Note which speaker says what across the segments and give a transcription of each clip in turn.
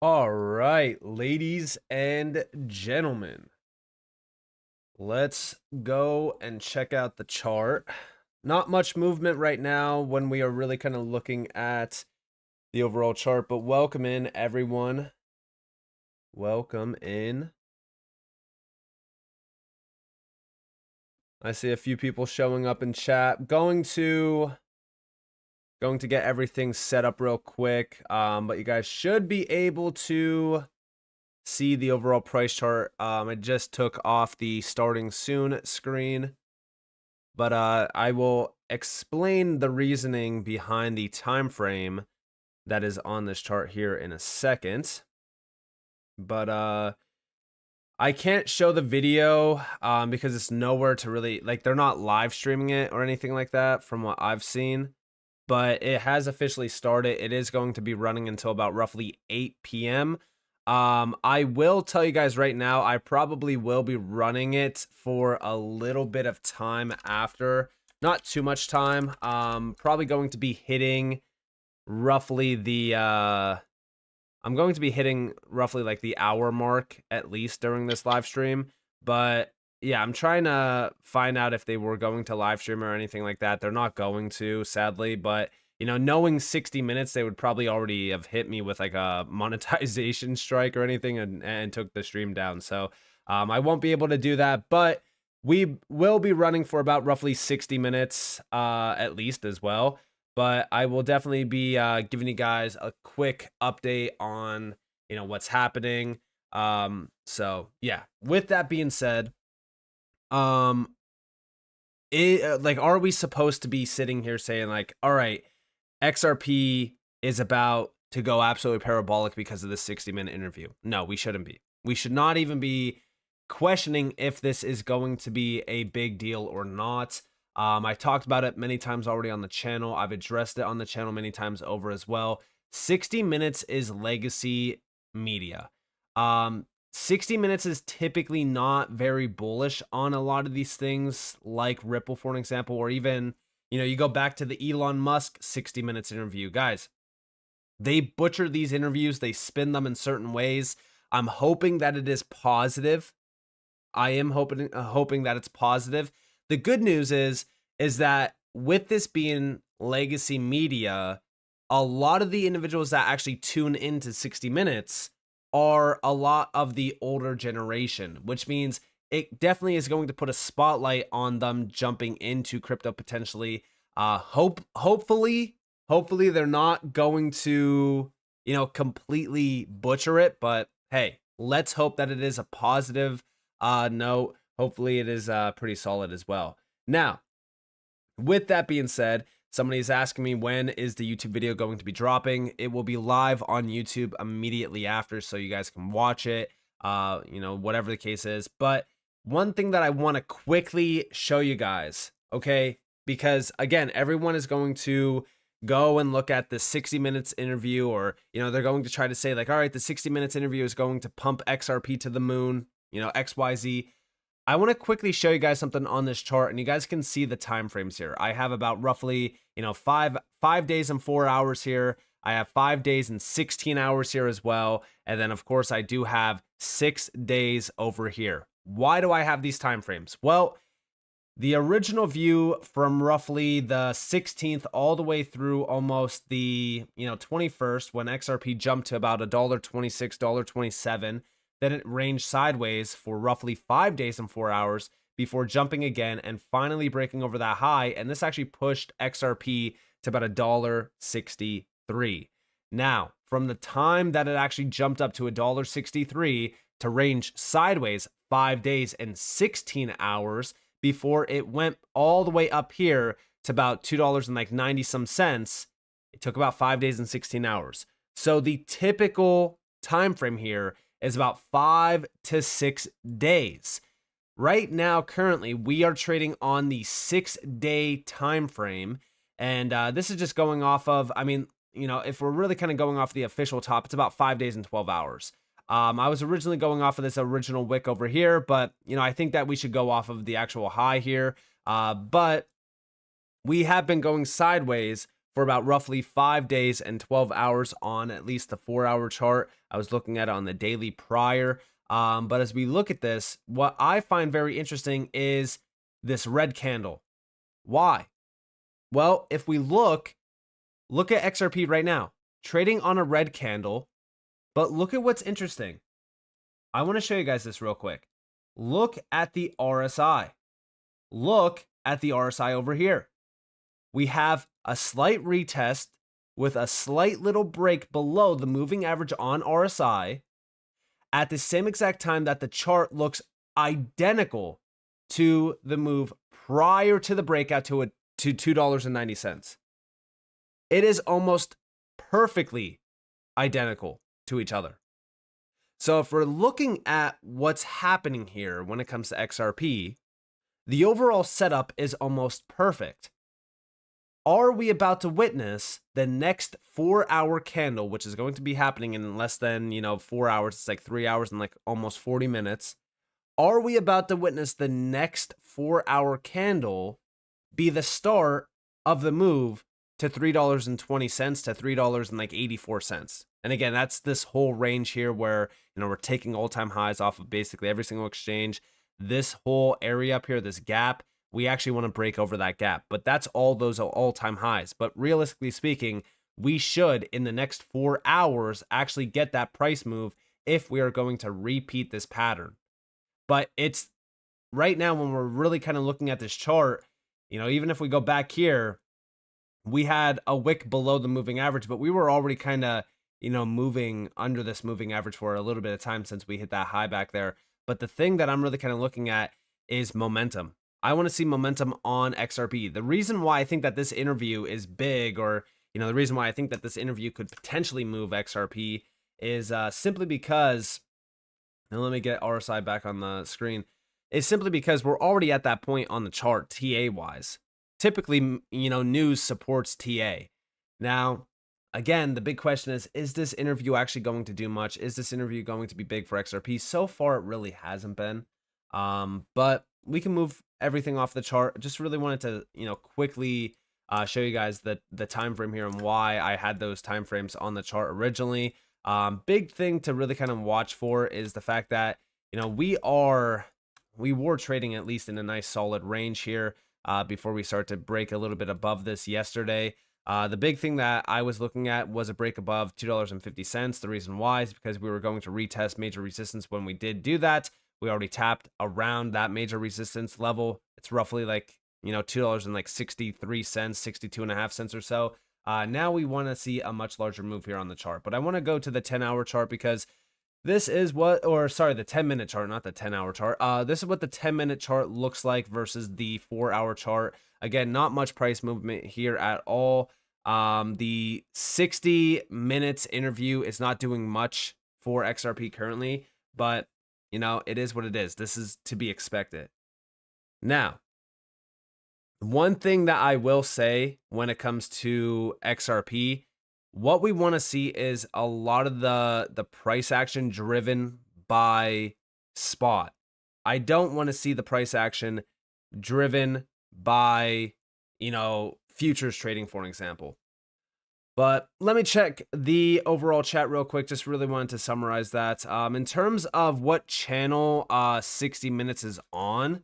Speaker 1: All right, ladies and gentlemen, let's go and check out the chart. Not much movement right now when we are really kind of looking at the overall chart, but welcome in, everyone. Welcome in. I see a few people showing up in chat. Going to get everything set up real quick, but you guys should be able to see the overall price chart. I just took off the starting soon screen, but I will explain the reasoning behind the time frame that is on this chart here in a second. But I can't show the video because it's nowhere to really, like, they're not live streaming it or anything like that from what I've seen. But it has officially started. It is going to be running until about roughly 8 p.m. I will tell you guys right now, I probably will be running it for a little bit of time after. Not too much time. Probably going to be hitting roughly the I'm going to be hitting roughly like the hour mark at least during this live stream. But yeah, I'm trying to find out if they were going to live stream or anything like that. They're not going to, sadly, but you know, knowing 60 minutes, they would probably already have hit me with like a monetization strike or anything and took the stream down. So I won't be able to do that, but we will be running for about roughly 60 minutes at least as well. But I will definitely be giving you guys a quick update on, you know, what's happening. So yeah, with that being said, like, are we supposed to be sitting here saying like, all right, XRP is about to go absolutely parabolic because of this 60-minute interview? No, we shouldn't be. We should not even be questioning if this is going to be a big deal or not. I talked about it many times already on the channel. I've addressed it on the channel many times over as well. 60 minutes is legacy media. 60 minutes is typically not very bullish on a lot of these things, like Ripple, for an example, or even, you know, you go back to the Elon Musk 60 minutes interview. Guys, they butcher these interviews. They spin them in certain ways. I'm hoping that it is positive. I am hoping that it's positive. The good news is that with this being legacy media, a lot of the individuals that actually tune into 60 minutes are a lot of the older generation, which means it definitely is going to put a spotlight on them jumping into crypto potentially. Hopefully they're not going to, you know, completely butcher it, but hey, let's hope that it is a positive note. Hopefully it is pretty solid as well. Now, with that being said, somebody's asking me, when is the YouTube video going to be dropping? It will be live on YouTube immediately after, so you guys can watch it, you know, whatever the case is. But one thing that I want to quickly show you guys, okay, because again, everyone is going to go and look at the 60 minutes interview, or, you know, they're going to try to say like, all right, the 60 minutes interview is going to pump XRP to the moon, you know, XYZ. I want to quickly show you guys something on this chart, and you guys can see the time frames here. I have about roughly, you know, five days and 4 hours here. I have 5 days and 16 hours here as well. And then of course I do have 6 days over here. Why do I have these time frames? Well, the original view from roughly the 16th all the way through almost the, you know, 21st, when XRP jumped to about $1.26, $1.27, then it ranged sideways for roughly 5 days and 4 hours before jumping again and finally breaking over that high. And this actually pushed XRP to about $1.63. Now, from the time that it actually jumped up to $1.63 to range sideways 5 days and 16 hours before it went all the way up here to about $2.90 some cents, it took about 5 days and 16 hours. So the typical time frame here is about 5 to 6 days. Right now, currently, we are trading on the 6-day time frame, and this is just going off of, I mean, you know, if we're really kind of going off the official top, it's about 5 days and 12 hours. I was originally going off of this original wick over here, but, you know, I think that we should go off of the actual high here. But we have been going sideways for about roughly 5 days and 12 hours on at least the 4-hour chart. I was looking at it on the daily prior. But as we look at this, what I find very interesting is this red candle. Why? Well, if we look at XRP right now, trading on a red candle, but look at what's interesting. I want to show you guys this real quick. Look at the RSI. Look at the RSI over here. We have a slight retest with a slight little break below the moving average on RSI at the same exact time that the chart looks identical to the move prior to the breakout to $2.90. It is almost perfectly identical to each other. So if we're looking at what's happening here when it comes to XRP, the overall setup is almost perfect. Are we about to witness the next 4-hour candle, which is going to be happening in less than, 4 hours? It's like 3 hours and like almost 40 minutes. Are we about to witness the next 4-hour candle be the start of the move to $3.20 to $3.84? And again, that's this whole range here where, we're taking all-time highs off of basically every single exchange. This whole area up here, this gap, we actually want to break over that gap. But that's all those all-time highs. But realistically speaking, we should, in the next 4 hours, actually get that price move if we are going to repeat this pattern. But it's right now when we're really kind of looking at this chart, even if we go back here, we had a wick below the moving average, but we were already kind of, moving under this moving average for a little bit of time since we hit that high back there. But the thing that I'm really kind of looking at is momentum. I want to see momentum on XRP. The reason why I think that this interview is big, or, the reason why I think that this interview could potentially move XRP is simply because, and let me get RSI back on the screen, is simply because we're already at that point on the chart, TA wise. Typically, news supports TA. Now, again, the big question is this interview actually going to do much? Is this interview going to be big for XRP? So far, it really hasn't been. But we can move everything off the chart. Just really wanted to, quickly show you guys the time frame here and why I had those time frames on the chart originally. Big thing to really kind of watch for is the fact that, we were trading at least in a nice solid range here before we start to break a little bit above this yesterday. The big thing that I was looking at was a break above $2.50. The reason why is because we were going to retest major resistance. When we did do that, we already tapped around that major resistance level. It's roughly like, $2.63, 62.5 cents or so. Now we want to see a much larger move here on the chart. But I want to go to the 10-hour chart because this is the 10-minute chart, not the 10-hour chart. This is what the 10-minute chart looks like versus the 4-hour chart. Again, not much price movement here at all. The 60 minutes interview is not doing much for XRP currently, but it is what it is. This is to be expected. Now, one thing that I will say when it comes to XRP, what we want to see is a lot of the price action driven by spot. I don't want to see the price action driven by, futures trading, for example. But let me check the overall chat real quick. Just really wanted to summarize that. In terms of what channel 60 Minutes is on,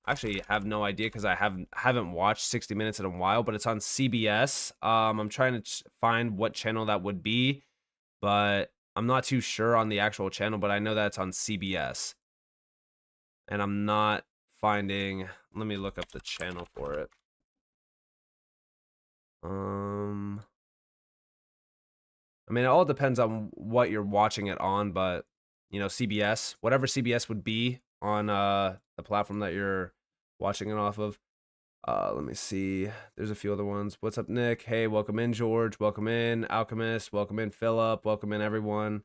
Speaker 1: I actually have no idea because I haven't watched 60 Minutes in a while, but it's on CBS. I'm trying to find what channel that would be, but I'm not too sure on the actual channel, but I know that it's on CBS. And I'm not finding, let me look up the channel for it. I mean, it all depends on what you're watching it on, but CBS, whatever CBS would be on the platform that you're watching it off of. Let me see. There's a few other ones. What's up, Nick? Hey, welcome in, George. Welcome in, Alchemist. Welcome in, Philip. Welcome in, everyone.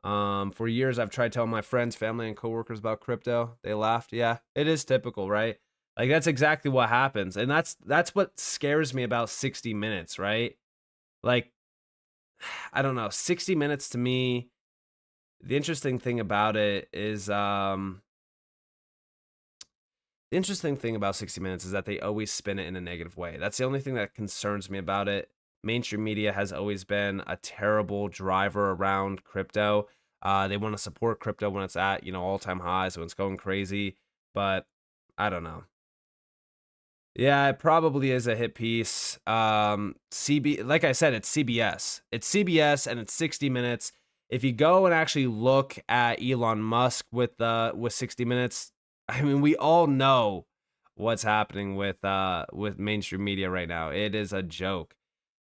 Speaker 1: For years, I've tried telling my friends, family, and coworkers about crypto. They laughed. Yeah, it is typical, right? Like, that's exactly what happens. And that's what scares me about 60 Minutes, right? Like, I don't know. 60 Minutes to me, the interesting thing about it is The interesting thing about 60 Minutes is that they always spin it in a negative way. That's the only thing that concerns me about it. Mainstream media has always been a terrible driver around crypto. They want to support crypto when it's at, all-time highs, when it's going crazy, but I don't know. Yeah, it probably is a hit piece. Like I said, it's CBS. It's CBS and it's 60 Minutes. If you go and actually look at Elon Musk with 60 Minutes, I mean, we all know what's happening with mainstream media right now. It is a joke.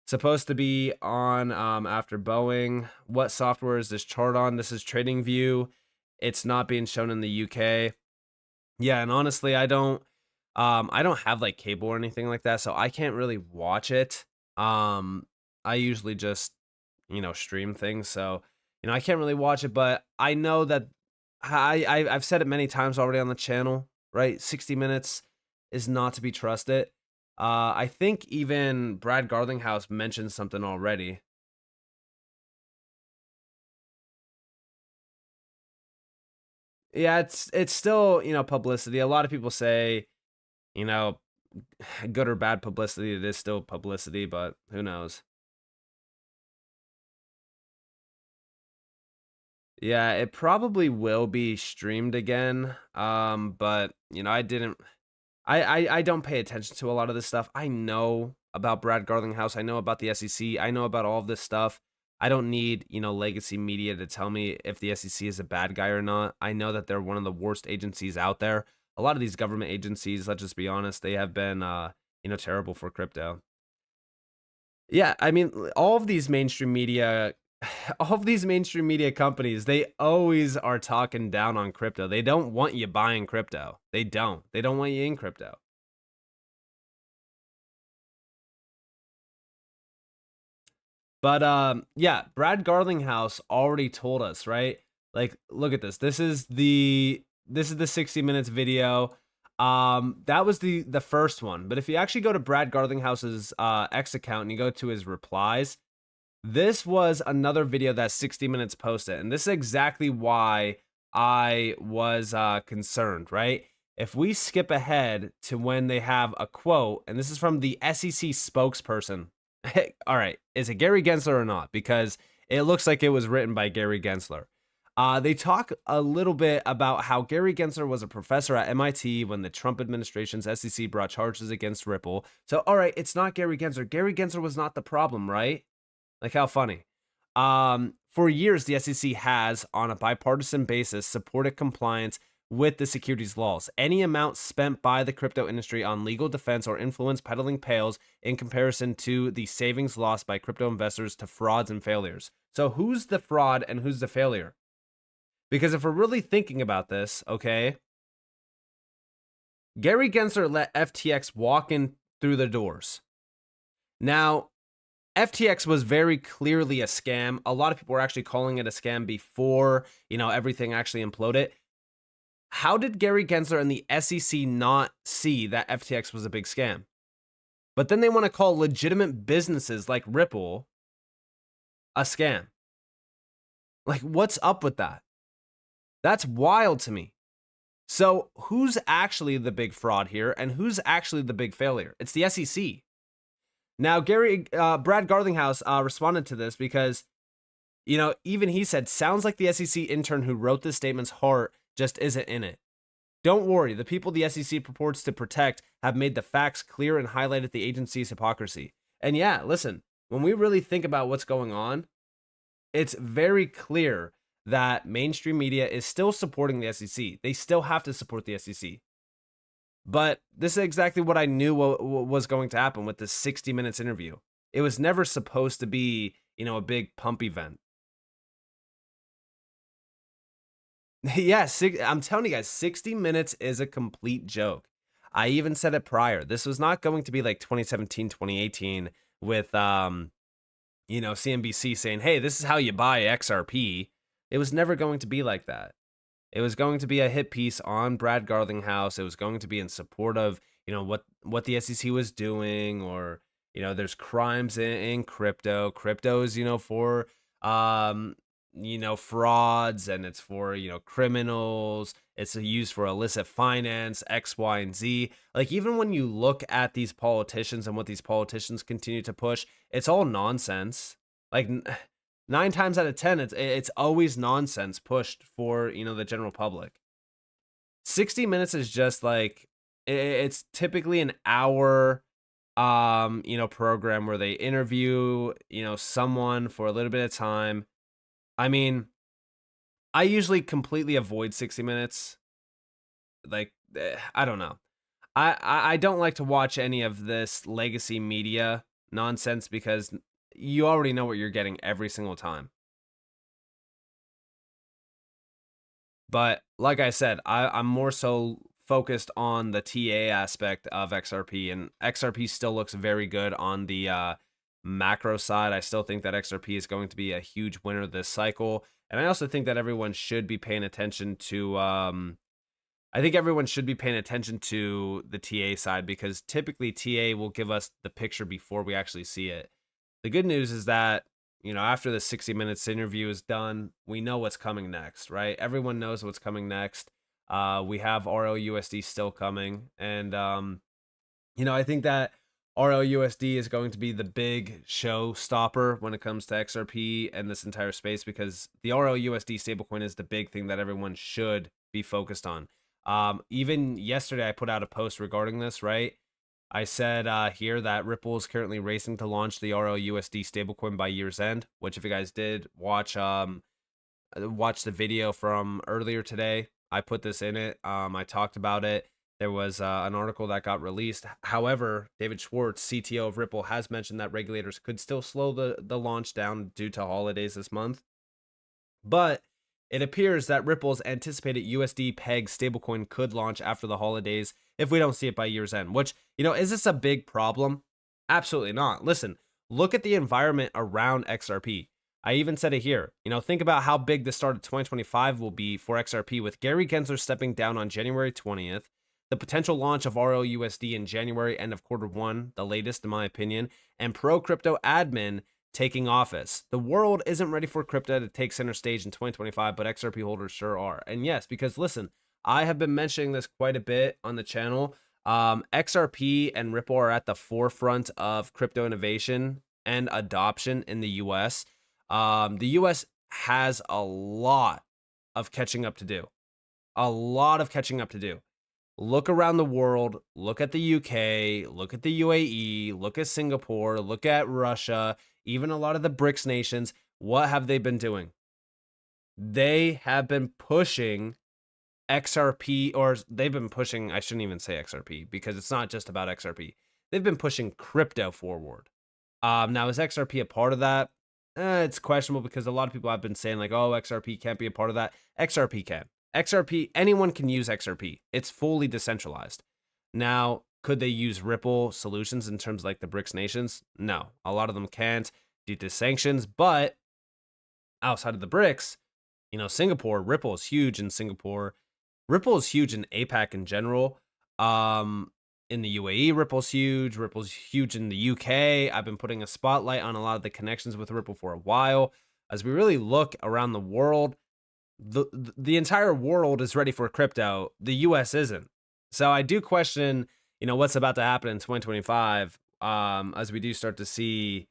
Speaker 1: Supposed to be on after Boeing. What software is this chart on? This is TradingView. It's not being shown in the UK. Yeah, and honestly, I don't have like cable or anything like that, so I can't really watch it. I usually just, stream things, so I can't really watch it, but I know that I've said it many times already on the channel, right? 60 Minutes is not to be trusted. I think even Brad Garlinghouse mentioned something already. Yeah, it's still, publicity. A lot of people say, you know, good or bad publicity, it is still publicity, but who knows? Yeah, it probably will be streamed again. But I didn't I don't pay attention to a lot of this stuff. I know about Brad Garlinghouse, I know about the SEC, I know about all of this stuff. I don't need, legacy media to tell me if the SEC is a bad guy or not. I know that they're one of the worst agencies out there. A lot of these government agencies, let's just be honest, they have been terrible for crypto. Yeah, I mean, all of these mainstream media, all of these mainstream media companies, they always are talking down on crypto. They don't want you buying crypto. They don't. They don't want you in crypto. But yeah, Brad Garlinghouse already told us, right? Like, look at this. This is the 60 Minutes video. That was the first one. But if you actually go to Brad Garlinghouse's X account and you go to his replies, this was another video that 60 Minutes posted, and this is exactly why I was concerned, right? If we skip ahead to when they have a quote, and this is from the SEC spokesperson. All right, is it Gary Gensler or not? Because it looks like it was written by Gary Gensler. They talk a little bit about how Gary Gensler was a professor at MIT when the Trump administration's SEC brought charges against Ripple. So, all right, it's not Gary Gensler. Gary Gensler was not the problem, right? Like, how funny. For years, the SEC has, on a bipartisan basis, supported compliance with the securities laws. Any amount spent by the crypto industry on legal defense or influence peddling pales in comparison to the savings lost by crypto investors to frauds and failures. So who's the fraud and who's the failure? Because if we're really thinking about this, okay, Gary Gensler let FTX walk in through the doors. Now, FTX was very clearly a scam. A lot of people were actually calling it a scam before, everything actually imploded. How did Gary Gensler and the SEC not see that FTX was a big scam? But then they want to call legitimate businesses like Ripple a scam. Like, what's up with that? That's wild to me. So who's actually the big fraud here and who's actually the big failure? It's the SEC. Now, Brad Garlinghouse responded to this because, even he said, sounds like the SEC intern who wrote this statement's heart just isn't in it. Don't worry, the people the SEC purports to protect have made the facts clear and highlighted the agency's hypocrisy. And yeah, listen, when we really think about what's going on, it's very clear that mainstream media is still supporting the SEC. They still have to support the SEC. But this is exactly what I knew was going to happen with this 60 Minutes interview. It was never supposed to be, a big pump event. Yes, I'm telling you guys, 60 Minutes is a complete joke. I even said it prior. This was not going to be like 2017, 2018 with, CNBC saying, hey, this is how you buy XRP. It was never going to be like that. It was going to be a hit piece on Brad Garlinghouse. It was going to be in support of, what the SEC was doing, or, there's crimes in crypto. Crypto is, for frauds, and it's for, criminals. It's used for illicit finance, X, Y, and Z. Like, even when you look at these politicians and what these politicians continue to push, it's all nonsense. Like, 9 times out of 10, it's always nonsense pushed for, the general public. 60 minutes is just like, it's typically an hour program where they interview, someone for a little bit of time. I mean, I usually completely avoid 60 minutes. Like, I don't know. I don't like to watch any of this legacy media nonsense because you already know what you're getting every single time. But like I said, I'm more so focused on the TA aspect of XRP, and XRP still looks very good on the macro side. I still think that XRP is going to be a huge winner this cycle, and I also think that everyone should be paying attention to. I think everyone should be paying attention to the TA side because typically TA will give us the picture before we actually see it. The good news is that after the 60 minutes interview is done, we know what's coming next, right? Everyone knows what's coming next. We have RLUSD still coming. And, I think that RLUSD is going to be the big showstopper when it comes to XRP and this entire space because the RLUSD stablecoin is the big thing that everyone should be focused on. Even yesterday, I put out a post regarding this, right? I said here that Ripple is currently racing to launch the RLUSD stablecoin by year's end, which if you guys did watch the video from earlier today, I put this in it. I talked about it. There was an article that got released. However, David Schwartz, CTO of Ripple, has mentioned that regulators could still slow the launch down due to holidays this month. But it appears that Ripple's anticipated USD peg stablecoin could launch after the holidays if we don't see it by year's end, which, is this a big problem? Absolutely not. Listen, look at the environment around XRP. I even said it here. Think about how big the start of 2025 will be for XRP with Gary Gensler stepping down on January 20th, the potential launch of RLUSD in January, end of Q1, the latest in my opinion, and pro crypto admin taking office. The world isn't ready for crypto to take center stage in 2025, but XRP holders sure are. And yes, because listen, I have been mentioning this quite a bit on the channel. XRP and Ripple are at the forefront of crypto innovation and adoption in the US. The US has a lot of catching up to do. A lot of catching up to do. Look around the world, look at the UK, look at the UAE, look at Singapore, look at Russia, even a lot of the BRICS nations. What have they been doing? They have been pushing XRP, or they've been pushing, I shouldn't even say XRP because it's not just about XRP. They've been pushing crypto forward. Now, is XRP a part of that? It's questionable because a lot of people have been saying like, oh, XRP can't be a part of that. XRP can. XRP, anyone can use XRP. It's fully decentralized. Now, could they use Ripple solutions in terms of like the BRICS nations? No, a lot of them can't due to sanctions. But outside of the BRICS, Singapore, Ripple is huge in Singapore. Ripple is huge in APAC in general. In the UAE, Ripple's huge. Ripple's huge in the UK. I've been putting a spotlight on a lot of the connections with Ripple for a while. As we really look around the world, the entire world is ready for crypto. The US isn't. So I do question, what's about to happen in 2025 as we do start to see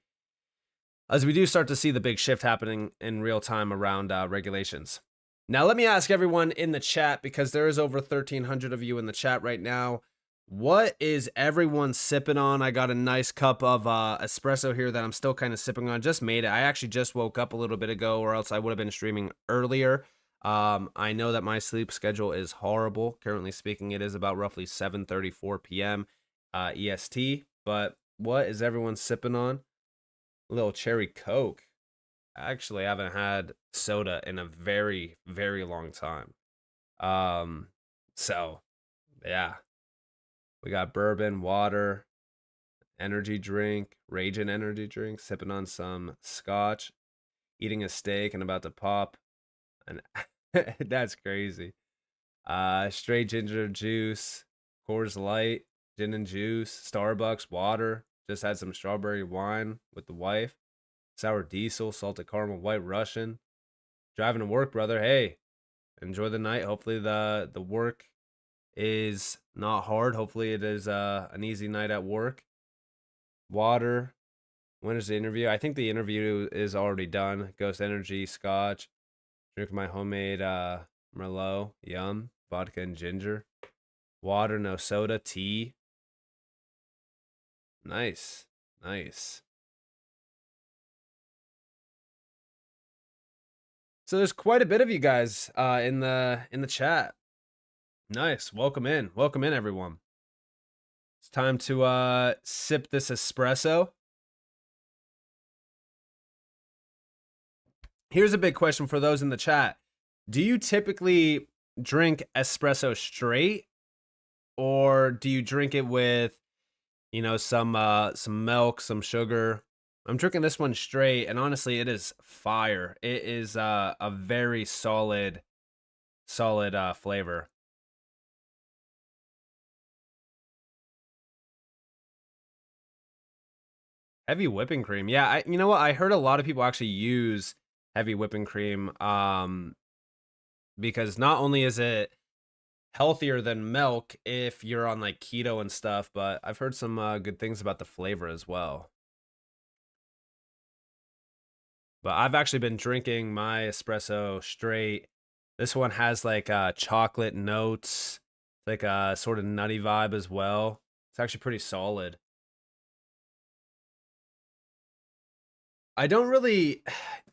Speaker 1: the big shift happening in real time around regulations. Now, let me ask everyone in the chat, because there is over 1,300 of you in the chat right now. What is everyone sipping on? I got a nice cup of espresso here that I'm still kind of sipping on. Just made it. I actually just woke up a little bit ago, or else I would have been streaming earlier. I know that my sleep schedule is horrible. Currently speaking, it is about roughly 7:34 p.m. EST. But what is everyone sipping on? A little cherry Coke. I actually haven't had soda in a very, very long time. So, yeah. We got bourbon, water, energy drink, Raging energy drink, sipping on some scotch, eating a steak and about to pop. And that's crazy. Straight ginger juice, Coors Light, gin and juice, Starbucks, water. Just had some strawberry wine with the wife. Sour diesel, salted caramel, white Russian. Driving to work, brother. Hey, enjoy the night. Hopefully the work is not hard. Hopefully it is an easy night at work. Water. When is the interview? I think the interview is already done. Ghost Energy, Scotch. Drink my homemade Merlot. Yum. Vodka and ginger. Water, no soda. Tea. Nice. Nice. So there's quite a bit of you guys in the chat. Nice. Welcome in. Welcome in, everyone. It's time to sip this espresso. Here's a big question for those in the chat. Do you typically drink espresso straight, or do you drink it with, you know, some milk, some sugar? I'm drinking this one straight, and honestly, it is fire. It is a very solid flavor. Heavy whipping cream. Yeah, you know what? I heard a lot of people actually use heavy whipping cream because not only is it healthier than milk if you're on like keto and stuff, but I've heard some good things about the flavor as well. But I've actually been drinking my espresso straight. This one has like chocolate notes, like a sort of nutty vibe as well. It's actually pretty solid. I don't really,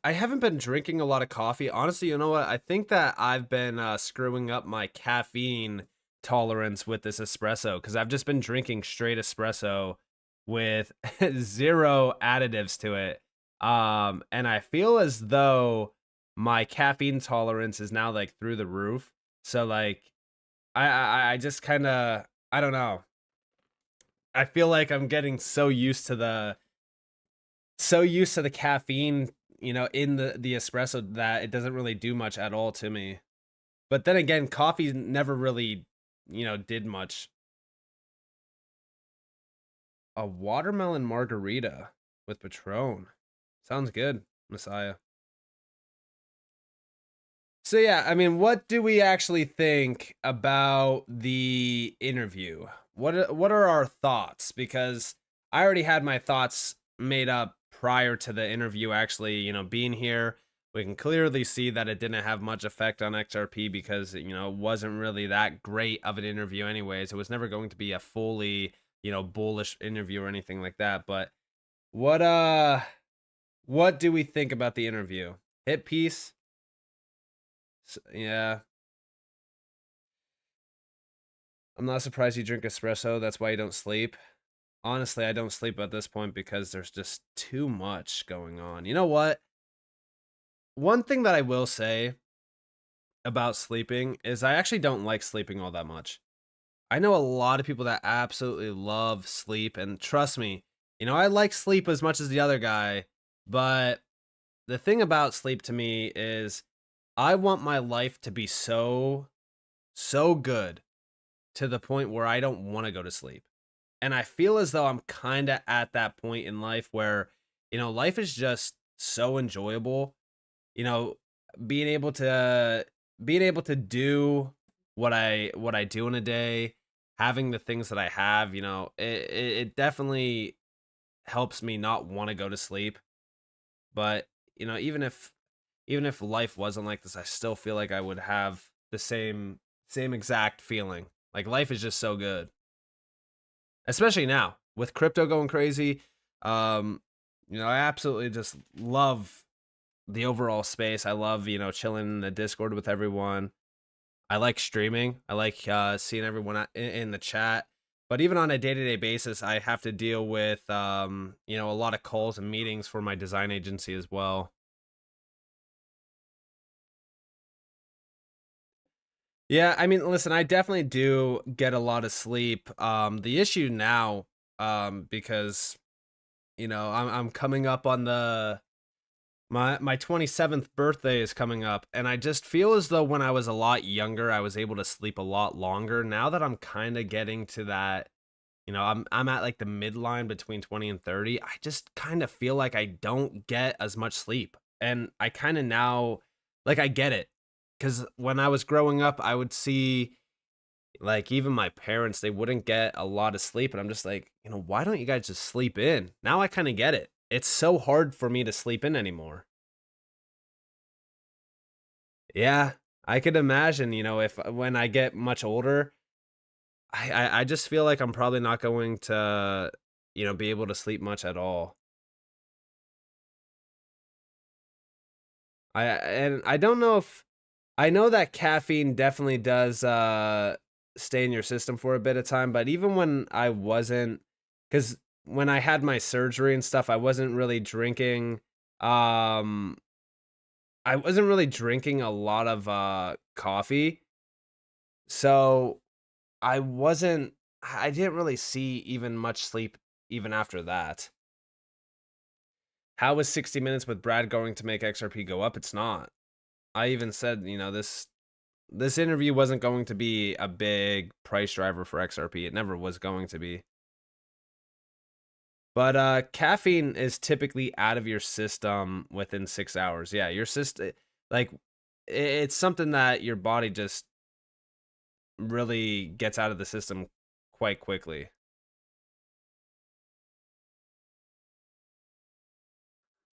Speaker 1: I haven't been drinking a lot of coffee. Honestly, you know what? I think that I've been screwing up my caffeine tolerance with this espresso because I've just been drinking straight espresso with zero additives to it. And I feel as though my caffeine tolerance is now like through the roof. So like, I just kind of, I don't know. I feel like I'm getting so used to the caffeine, you know, in the espresso that it doesn't really do much at all to me. But then again, coffee never really, you know, did much. A watermelon margarita with Patron. Sounds good, Messiah. So yeah, I mean, what do we actually think about the interview? What are our thoughts? Because I already had my thoughts made up prior to the interview actually, you know, being here. We can clearly see that it didn't have much effect on XRP because, you know, it wasn't really that great of an interview anyways. It was never going to be a fully, you know, bullish interview or anything like that. But what do we think about the interview? Hit piece? Yeah. I'm not surprised you drink espresso. That's why you don't sleep. Honestly, I don't sleep at this point because there's just too much going on. You know what? One thing that I will say about sleeping is I actually don't like sleeping all that much. I know a lot of people that absolutely love sleep, and trust me, you know, I like sleep as much as the other guy, but the thing about sleep to me is I want my life to be so good to the point where I don't want to go to sleep. And I feel as though I'm kind of at that point in life where, you know, life is just so enjoyable. You know, being able to do what I do in a day, having the things that I have, you know, it definitely helps me not want to go to sleep. But, you know, even if life wasn't like this, I still feel like I would have the same exact feeling. Like life is just so good. Especially now with crypto going crazy. You know, I absolutely just love the overall space. I love, you know, chilling in the Discord with everyone. I like streaming. I like seeing everyone in the chat. But even on a day-to-day basis, I have to deal with, you know, a lot of calls and meetings for my design agency as well. Yeah, I mean, listen, I definitely do get a lot of sleep. The issue now, because you know, I'm coming up on my 27th birthday is coming up, and I just feel as though when I was a lot younger, I was able to sleep a lot longer. Now that I'm kind of getting to that, you know, I'm at like the midline between 20 and 30, I just kind of feel like I don't get as much sleep. And I kind of now Like, I get it. Because when I was growing up, I would see, like, even my parents, they wouldn't get a lot of sleep. And I'm just like, why don't you guys just sleep in? Now I kind of get it. It's so hard for me to sleep in anymore. Yeah, I could imagine, if when I get much older, I just feel like I'm probably not going to, be able to sleep much at all. And I don't know if I know that caffeine definitely does stay in your system for a bit of time, but even when I wasn't, because when I had my surgery and stuff, um I wasn't really drinking a lot of coffee. So I didn't really see even much sleep even after that. How is 60 minutes with Brad going to make XRP go up? It's not. I even said, this interview wasn't going to be a big price driver for XRP. It never was going to be. But caffeine is typically out of your system within 6 hours. Yeah, your system, like, it's something that your body just really gets out of the system quite quickly.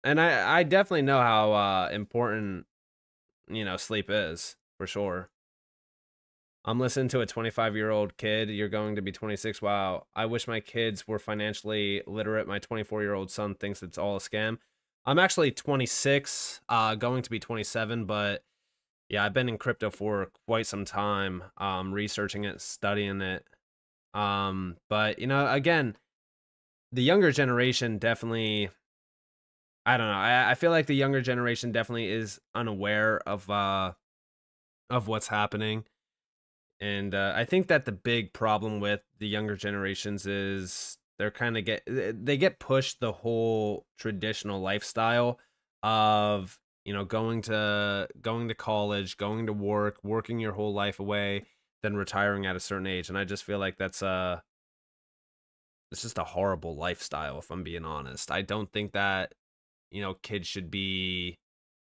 Speaker 1: And I definitely know how important, sleep is, for sure. I'm listening to a 25-year-old kid. You're going to be 26. Wow. I wish my kids were financially literate. My 24-year-old son thinks it's all a scam. I'm actually 26, going to be 27, but yeah, I've been in crypto for quite some time, researching it, studying it. But again, the younger generation definitely, I don't know. I feel like the younger generation definitely is unaware of what's happening. And I think that the big problem with the younger generations is they get pushed the whole traditional lifestyle of going to college, going to work, working your whole life away, then retiring at a certain age. And I just feel like it's just a horrible lifestyle, if I'm being honest. I don't think that kids should be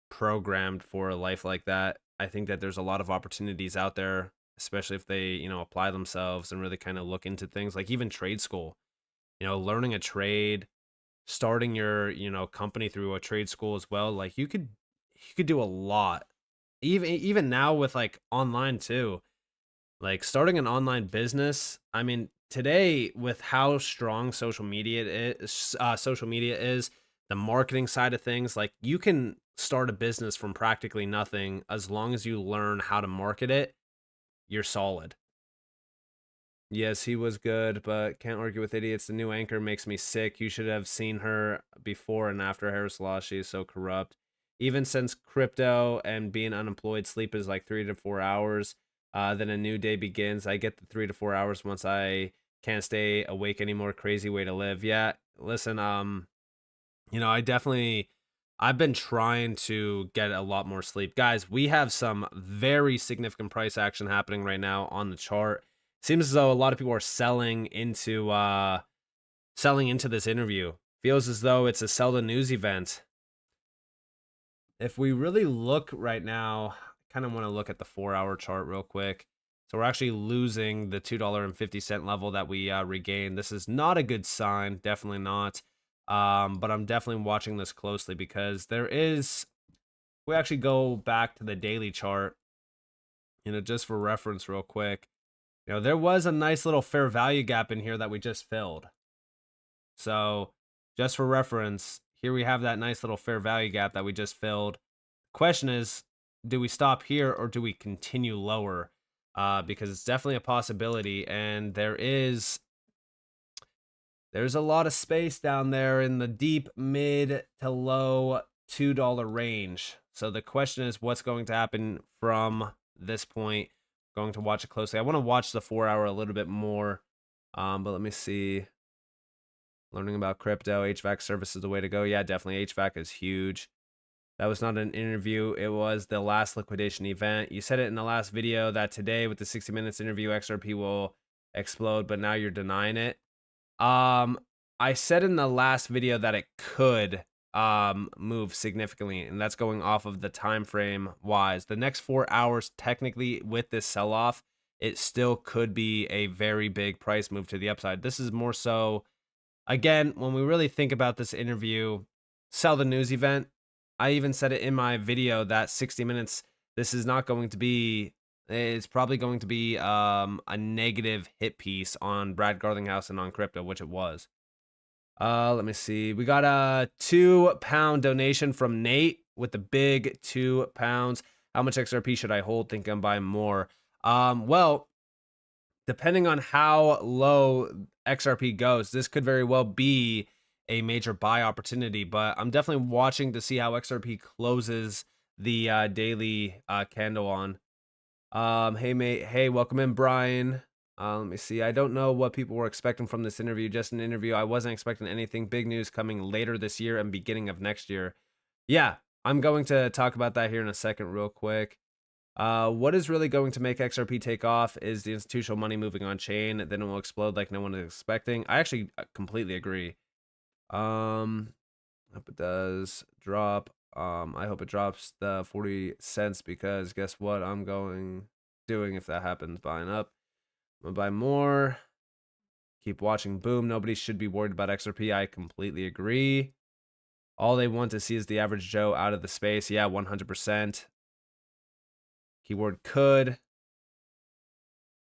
Speaker 1: programmed for a life like that. I think that there's a lot of opportunities out there, especially if they, apply themselves and really kind of look into things like even trade school, learning a trade, starting your, company through a trade school as well. Like you could do a lot. Even now with like online too. Like starting an online business, I mean, today with how strong social media is, the marketing side of things, like you can start a business from practically nothing as long as you learn how to market it, you're solid. Yes, he was good, but can't argue with idiots. The new anchor makes me sick. You should have seen her before and after Harris Law. She is so corrupt. Even since crypto and being unemployed, sleep is like 3 to 4 hours. Then a new day begins. I get the 3 to 4 hours once I can't stay awake anymore. Crazy way to live. Yeah, listen, I've been trying to get a lot more sleep. Guys, we have some very significant price action happening right now on the chart. Seems as though a lot of people are selling into this interview. Feels as though it's a sell the news event. If we really look right now, I kind of want to look at the 4-hour chart real quick. So we're actually losing the $2.50 level that we regained. This is not a good sign, definitely not. But I'm definitely watching this closely because we actually go back to the daily chart, just for reference real quick. There was a nice little fair value gap in here that we just filled. So just for reference, here we have that nice little fair value gap that we just filled. Question is, do we stop here or do we continue lower? Because it's definitely a possibility, and there's a lot of space down there in the deep mid to low $2 range. So the question is, what's going to happen from this point? Going to watch it closely. I want to watch the 4-hour a little bit more, but let me see. Learning about crypto, HVAC service is the way to go. Yeah, definitely. HVAC is huge. That was not an interview. It was the last liquidation event. You said it in the last video that today with the 60 minutes interview, XRP will explode, but now you're denying it. I said in the last video that it could move significantly, and that's going off of the time frame wise. The next 4 hours, technically, with this sell-off, it still could be a very big price move to the upside. This is more so, again, when we really think about this interview, sell the news event. I even said it in my video that 60 minutes, this is not going to be, it's probably going to be a negative hit piece on Brad Garlinghouse and on crypto, which it was. Let me see. We got a £2 donation from Nate with the big £2. How much XRP should I hold? Think I'm buying more. Well, depending on how low XRP goes, this could very well be a major buy opportunity, but I'm definitely watching to see how XRP closes the daily candle on. Hey mate, hey, welcome in, Brian. Let me see. I don't know what people were expecting from this interview. Just an interview. I wasn't expecting anything. Big news coming later this year and beginning of next year. Yeah, I'm going to talk about that here in a second real quick. What is really going to make XRP take off is the institutional money moving on chain. Then it will explode like no one is expecting. I actually completely agree. Hope it does drop. I hope it drops the 40 cents because guess what I'm doing if that happens, buying up. I'm gonna buy more. Keep watching. Boom. Nobody should be worried about XRP. I completely agree. All they want to see is the average Joe out of the space. Yeah, 100%. Keyword could.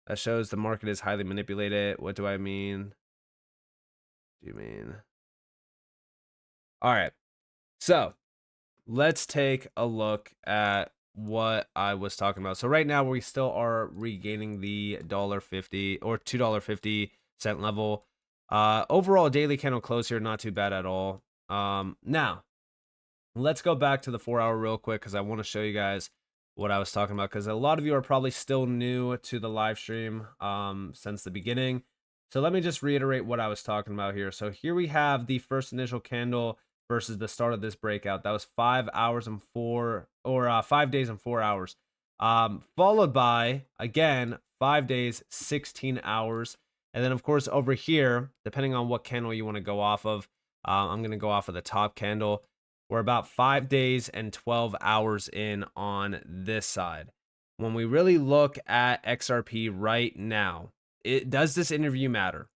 Speaker 1: That shows the market is highly manipulated. What do I mean? Do you mean? All right. So let's take a look at what I was talking about. So right now we still are regaining the $1.50 or $2.50 level. Overall daily candle close here, not too bad at all. Now let's go back to the 4 hour real quick because I want to show you guys what I was talking about, because a lot of you are probably still new to the live stream since the beginning. So let me just reiterate what I was talking about here. So here we have the first initial candle versus the start of this breakout. That was 5 hours and 5 days and 4 hours. Followed by, again, 5 days, 16 hours. And then, of course, over here, depending on what candle you want to go off of, I'm going to go off of the top candle. We're about 5 days and 12 hours in on this side. When we really look at XRP right now, does this interview matter?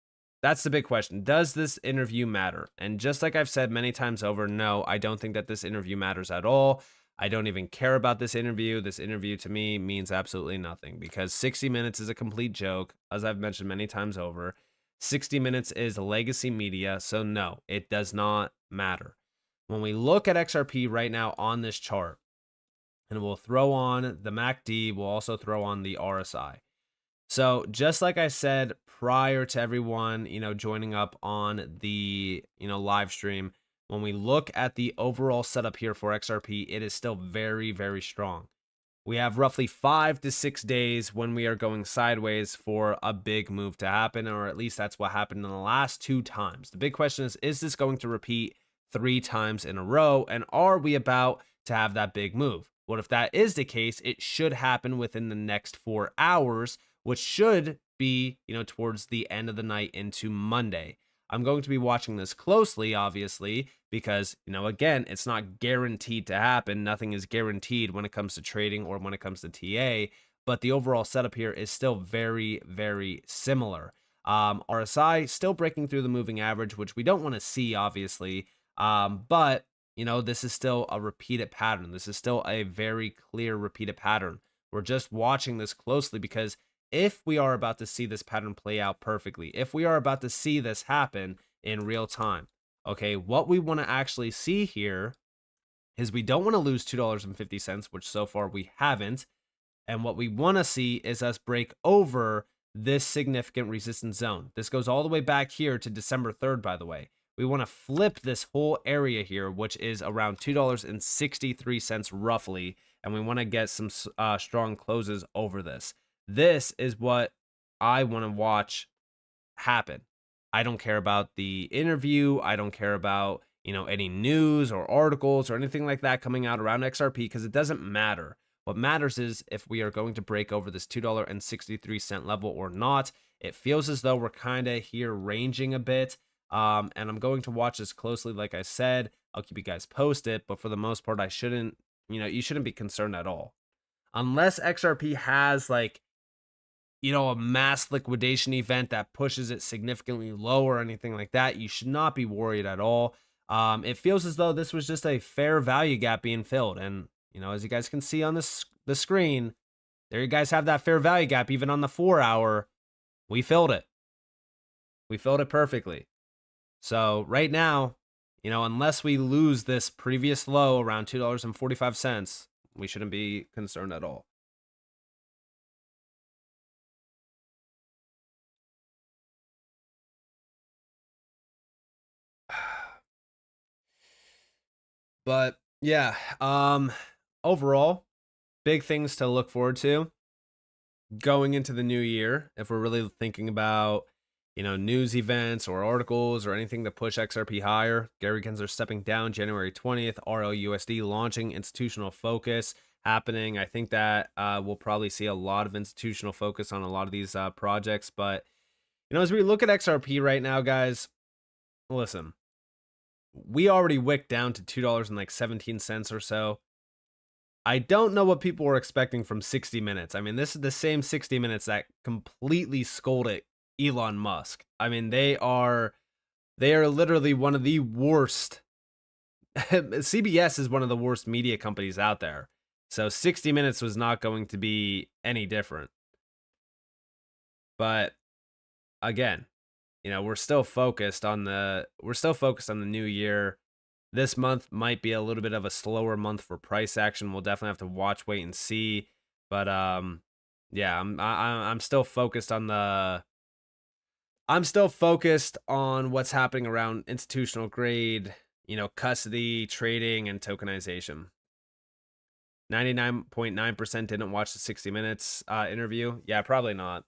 Speaker 1: That's the big question. Does this interview matter? And just like I've said many times over, no, I don't think that this interview matters at all. I don't even care about this interview. This interview to me means absolutely nothing because 60 minutes is a complete joke, as I've mentioned many times over. 60 minutes is legacy media, so no, it does not matter. When we look at XRP right now on this chart, and we'll throw on the MACD, we'll also throw on the RSI. So just like I said prior to everyone, joining up on the, live stream, when we look at the overall setup here for XRP, it is still very, very strong. We have roughly 5 to 6 days when we are going sideways for a big move to happen, or at least that's what happened in the last 2 times. The big question is this going to repeat 3 times in a row? And are we about to have that big move? Well, if that is the case, it should happen within the next 4 hours, which should be, towards the end of the night into Monday. I'm going to be watching this closely, obviously, because, again, it's not guaranteed to happen. Nothing is guaranteed when it comes to trading or when it comes to TA, but the overall setup here is still very, very similar. RSI still breaking through the moving average, which we don't want to see, obviously, but, this is still a repeated pattern. This is still a very clear repeated pattern. We're just watching this closely because if we are about to see this pattern play out perfectly, if we are about to see this happen in real time, okay, what we want to actually see here is we don't want to lose $2.50, which so far we haven't. And what we want to see is us break over this significant resistance zone. This goes all the way back here to December 3rd, by the way. We want to flip this whole area here, which is around $2.63 roughly, and we want to get some strong closes over this. This is what I want to watch happen. I don't care about the interview. I don't care about, any news or articles or anything like that coming out around XRP because it doesn't matter. What matters is if we are going to break over this $2.63 level or not. It feels as though we're kind of here ranging a bit. And I'm going to watch this closely, like I said. I'll keep you guys posted. But for the most part, you shouldn't be concerned at all. Unless XRP has like, a mass liquidation event that pushes it significantly lower or anything like that, you should not be worried at all. It feels as though this was just a fair value gap being filled. And, as you guys can see on the screen, there you guys have that fair value gap. Even on the 4-hour, we filled it. We filled it perfectly. So right now, unless we lose this previous low around $2.45, we shouldn't be concerned at all. But yeah, overall, big things to look forward to going into the new year. If we're really thinking about, news events or articles or anything to push XRP higher, Gary Gensler stepping down January 20th, RLUSD launching institutional focus happening. I think that we'll probably see a lot of institutional focus on a lot of these projects. But, as we look at XRP right now, guys, listen, we already wicked down to $2.17 or so. I don't know what people were expecting from 60 Minutes. I mean, this is the same 60 Minutes that completely scolded Elon Musk. I mean, they are literally one of the worst. CBS is one of the worst media companies out there. So 60 Minutes was not going to be any different. But again, we're still focused on the new year. This month might be a little bit of a slower month for price action. We'll definitely have to watch, wait, and see. But yeah, I'm still focused on what's happening around institutional grade, custody, trading, and tokenization. 99.9% didn't watch the 60 Minutes interview. Yeah, probably not.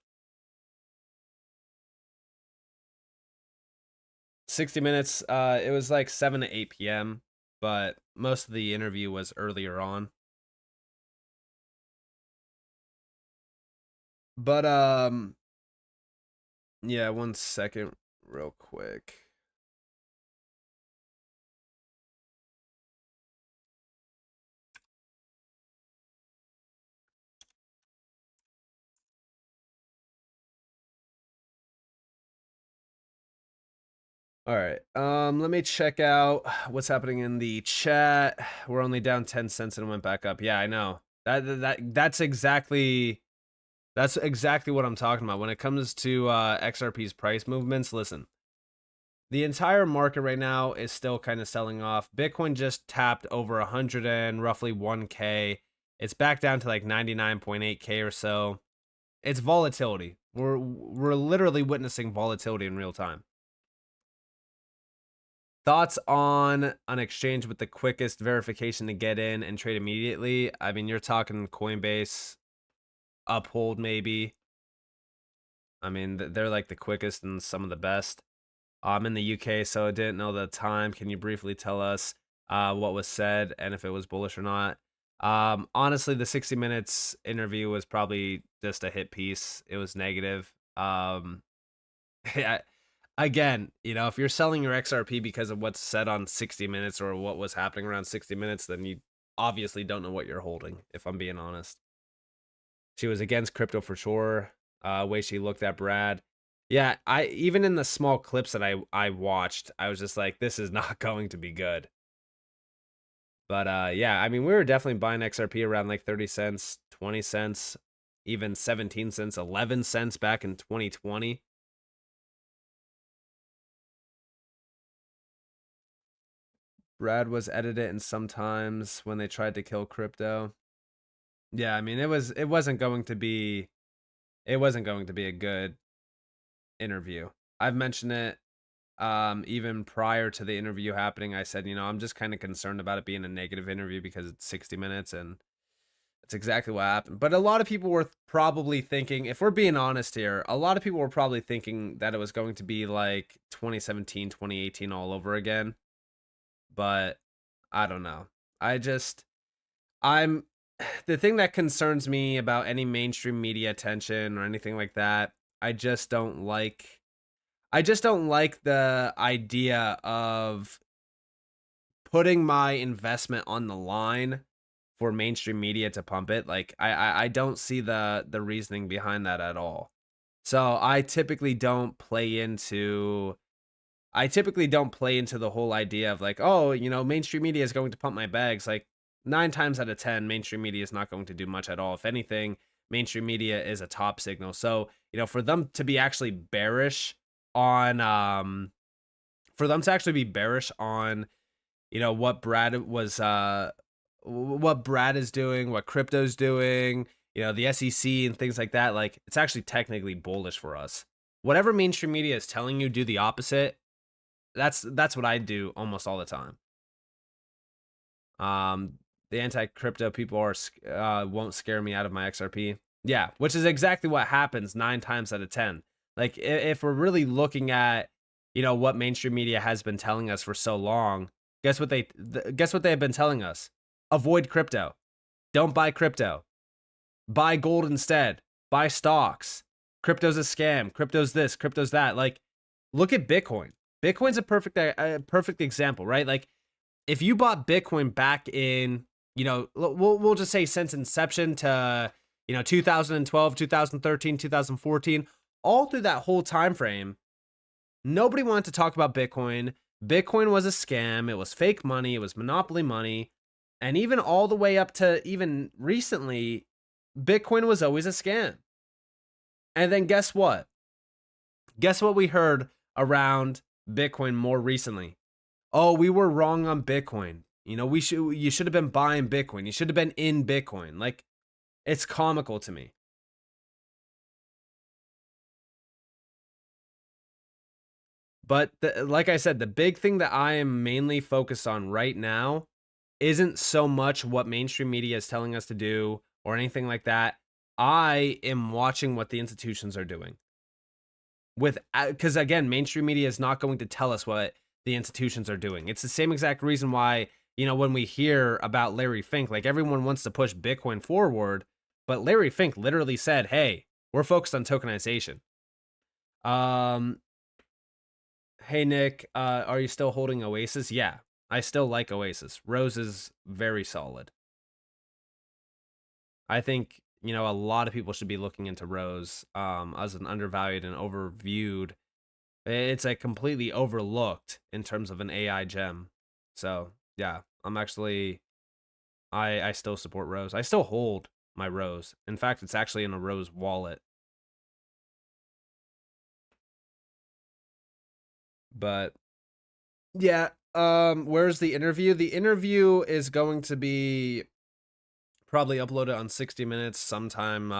Speaker 1: 60 Minutes, it was like 7 to 8 p.m., but most of the interview was earlier on. But, yeah, 1 second, real quick. All right. Let me check out what's happening in the chat. We're only down 10 cents and it went back up. Yeah, I know. That's exactly what I'm talking about. When it comes to XRP's price movements, listen. The entire market right now is still kind of selling off. Bitcoin just tapped over 100 and roughly 1K. It's back down to like 99.8K or so. It's volatility. We're literally witnessing volatility in real time. Thoughts on an exchange with the quickest verification to get in and trade immediately? I mean, you're talking Coinbase, Uphold maybe. I mean, they're like the quickest and some of the best. I'm in the UK, so I didn't know the time. Can you briefly tell us what was said and if it was bullish or not? Honestly, the 60 Minutes interview was probably just a hit piece. It was negative. Yeah, again, if you're selling your XRP because of what's said on 60 Minutes or what was happening around 60 Minutes, then you obviously don't know what you're holding, if I'm being honest. She was against crypto for sure. Way she looked at Brad. Yeah, I even in the small clips that I watched, I was just like, this is not going to be good. But yeah, I mean, we were definitely buying XRP around like 30 cents, 20 cents, even 17 cents, 11 cents back in 2020. Brad was edited and sometimes when they tried to kill crypto. Yeah, I mean, it wasn't going to be a good interview. I've mentioned it even prior to the interview happening. I said, I'm just kind of concerned about it being a negative interview because it's 60 Minutes and that's exactly what happened. But a lot of people were probably thinking, if we're being honest here, a lot of people were probably thinking that it was going to be like 2017, 2018 all over again. But I don't know. I'm the thing that concerns me about any mainstream media attention or anything like that. I just don't like the idea of putting my investment on the line for mainstream media to pump it. Like I don't see the reasoning behind that at all. So I typically don't play into the whole idea of like, oh, mainstream media is going to pump my bags. Like 9 times out of 10, mainstream media is not going to do much at all. If anything, mainstream media is a top signal. So, for them to be actually bearish on what Brad is doing, what crypto's doing, the SEC and things like that, like it's actually technically bullish for us. Whatever mainstream media is telling you, do the opposite. That's what I do almost all the time. The anti-crypto people won't scare me out of my XRP. Yeah, which is exactly what happens 9 times out of 10. Like if we're really looking at what mainstream media has been telling us for so long, guess what they have been telling us? Avoid crypto. Don't buy crypto. Buy gold instead. Buy stocks. Crypto's a scam. Crypto's this. Crypto's that. Like, look at Bitcoin. Bitcoin's a perfect example, right? Like, if you bought Bitcoin back in, we'll just say since inception to 2012, 2013, 2014, all through that whole time frame, nobody wanted to talk about Bitcoin. Bitcoin was a scam. It was fake money. It was monopoly money. And even all the way up to even recently, Bitcoin was always a scam. And then guess what? Guess what we heard around Bitcoin more recently? Oh, we were wrong on Bitcoin. You should have been buying Bitcoin. You should have been in Bitcoin. Like, it's comical to me. But like I said, the big thing that I am mainly focused on right now isn't so much what mainstream media is telling us to do or anything like that. I am watching what the institutions are doing. Because again, mainstream media is not going to tell us what the institutions are doing. It's the same exact reason why, when we hear about Larry Fink, like everyone wants to push Bitcoin forward, but Larry Fink literally said, hey, we're focused on tokenization. Hey, Nick, are you still holding Oasis? Yeah, I still like Oasis. Rose is very solid. I think, a lot of people should be looking into Rose as an undervalued and overviewed. It's a completely overlooked in terms of an AI gem. So, yeah, I still support Rose. I still hold my Rose. In fact, it's actually in a Rose wallet. But yeah, where's the interview? The interview is going to be probably uploaded on 60 Minutes sometime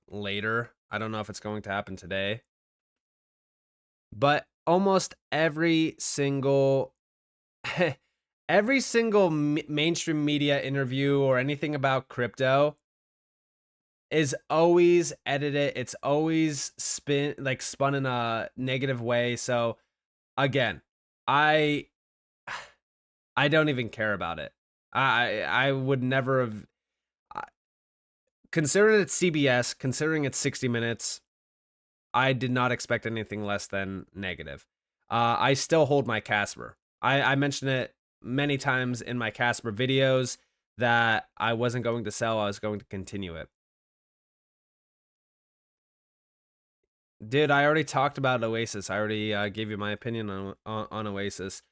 Speaker 1: later. I don't know if it's going to happen today. But almost every single mainstream media interview or anything about crypto is always edited. It's always spun in a negative way. So again, I don't even care about it. I would never have, considering it's CBS, considering it's 60 Minutes, I did not expect anything less than negative. I still hold my Casper. I mentioned it many times in my Casper videos that I wasn't going to sell. I was going to continue it. Dude, I already talked about Oasis. I already gave you my opinion on Oasis.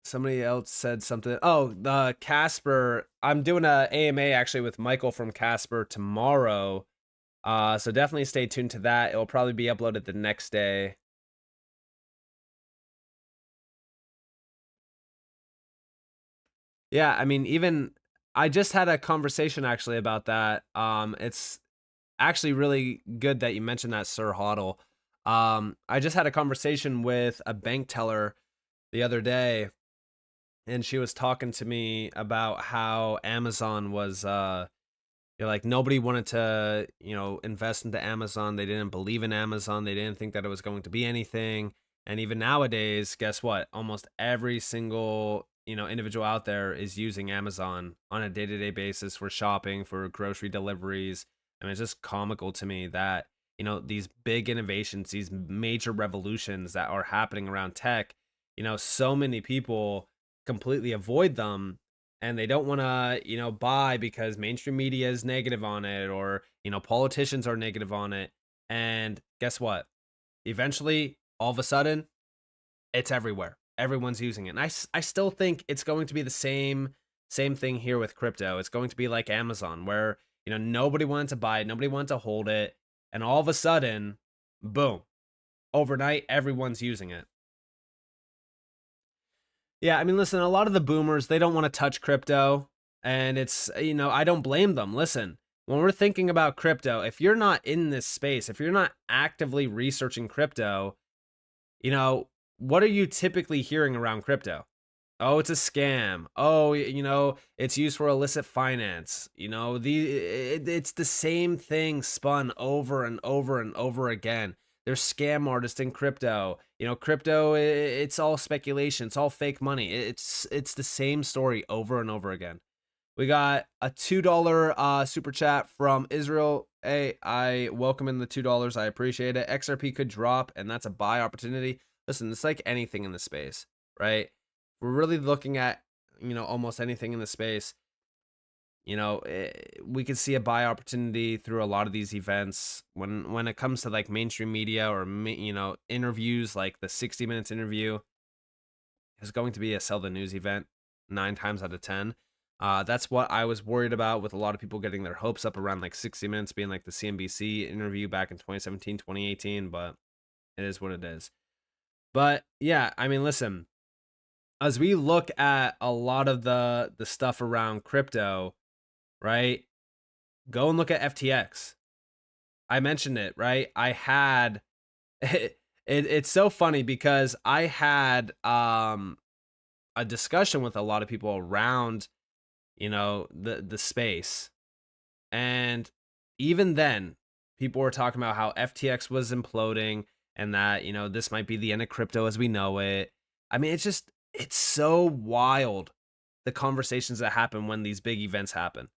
Speaker 1: Somebody else said something. Oh, the Casper. I'm doing a AMA actually with Michael from Casper tomorrow. So definitely stay tuned to that. It'll probably be uploaded the next day. Yeah, I mean, even I just had a conversation actually about that. It's actually really good that you mentioned that, Sir Hodl. I just had a conversation with a bank teller the other day, and she was talking to me about how Amazon was like nobody wanted to, invest into Amazon. They didn't believe in Amazon. They didn't think that it was going to be anything. And even nowadays, guess what? Almost every single, individual out there is using Amazon on a day-to-day basis for shopping, for grocery deliveries. I mean, it's just comical to me that, these big innovations, these major revolutions that are happening around tech, so many people completely avoid them, and they don't want to, buy because mainstream media is negative on it, or, politicians are negative on it. And guess what? Eventually, all of a sudden, it's everywhere. Everyone's using it. And I still think it's going to be the same thing here with crypto. It's going to be like Amazon, where, nobody wanted to buy it, nobody wanted to hold it, and all of a sudden, boom, overnight, everyone's using it. Yeah, I mean, listen, a lot of the boomers, they don't want to touch crypto, and it's, I don't blame them. Listen, when we're thinking about crypto, if you're not in this space, if you're not actively researching crypto, what are you typically hearing around crypto? Oh, it's a scam. Oh, it's used for illicit finance. It's the same thing spun over and over and over again. There's scam artists in crypto. Crypto, it's all speculation. It's all fake money. It's the same story over and over again. We got a $2 super chat from Israel. Hey, I welcome in the $2. I appreciate it. XRP could drop, and that's a buy opportunity. Listen, it's like anything in the space, right? We're really looking at, almost anything in the space. We can see a buy opportunity through a lot of these events. When it comes to like mainstream media or, interviews, like the 60 Minutes interview is going to be a sell the news event 9 times out of 10. That's what I was worried about, with a lot of people getting their hopes up around like 60 Minutes being like the CNBC interview back in 2017, 2018, but it is what it is. But yeah, I mean, listen, as we look at a lot of the stuff around crypto, right? Go and look at FTX. I mentioned it, right? I had it's so funny because I had a discussion with a lot of people around, the space. And even then, people were talking about how FTX was imploding, and that, this might be the end of crypto as we know it. I mean, it's so wild, the conversations that happen when these big events happen.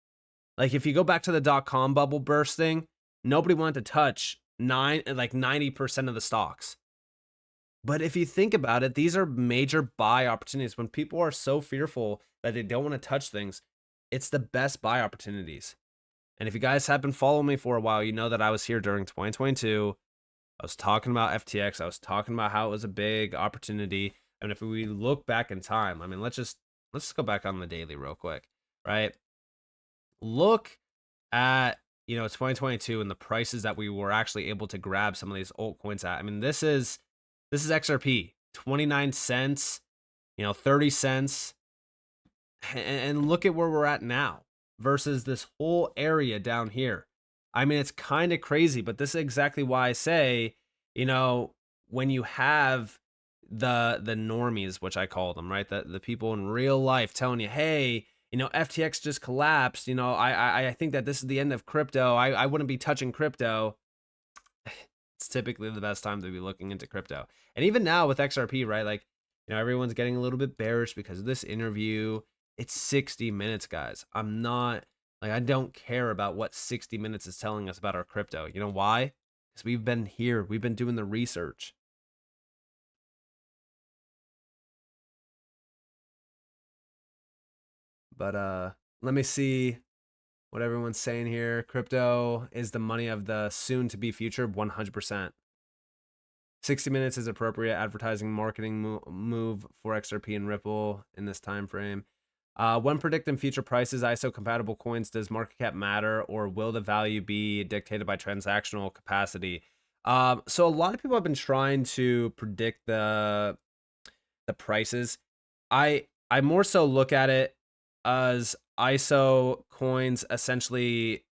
Speaker 1: Like, if you go back to the .com bubble bursting, nobody wanted to touch 90% of the stocks. But if you think about it, these are major buy opportunities. When people are so fearful that they don't want to touch things, it's the best buy opportunities. And if you guys have been following me for a while, you know that I was here during 2022. I was talking about FTX. I was talking about how it was a big opportunity. And if we look back in time, I mean, let's just go back on the daily real quick, right? Look at, 2022 and the prices that we were actually able to grab some of these altcoins at. I mean, this is XRP, 29 cents, 30 cents. And look at where we're at now versus this whole area down here. I mean, it's kind of crazy, but this is exactly why I say, when you have the normies, which I call them, right? The people in real life telling you, hey, FTX just collapsed. I think that this is the end of crypto. I wouldn't be touching crypto. It's typically the best time to be looking into crypto. And even now with XRP, right? Like, everyone's getting a little bit bearish because of this interview. It's 60 minutes, guys. I'm not, like, I don't care about what 60 minutes is telling us about our crypto. You know why? Because we've been here. We've been doing the research. But let me see what everyone's saying here. Crypto is the money of the soon to be future. 100%. 60 minutes is appropriate advertising marketing move for XRP and Ripple in this time frame. When predicting future prices, ISO compatible coins, does market cap matter, or will the value be dictated by transactional capacity? So a lot of people have been trying to predict the prices. I more so look at it as ISO coins essentially,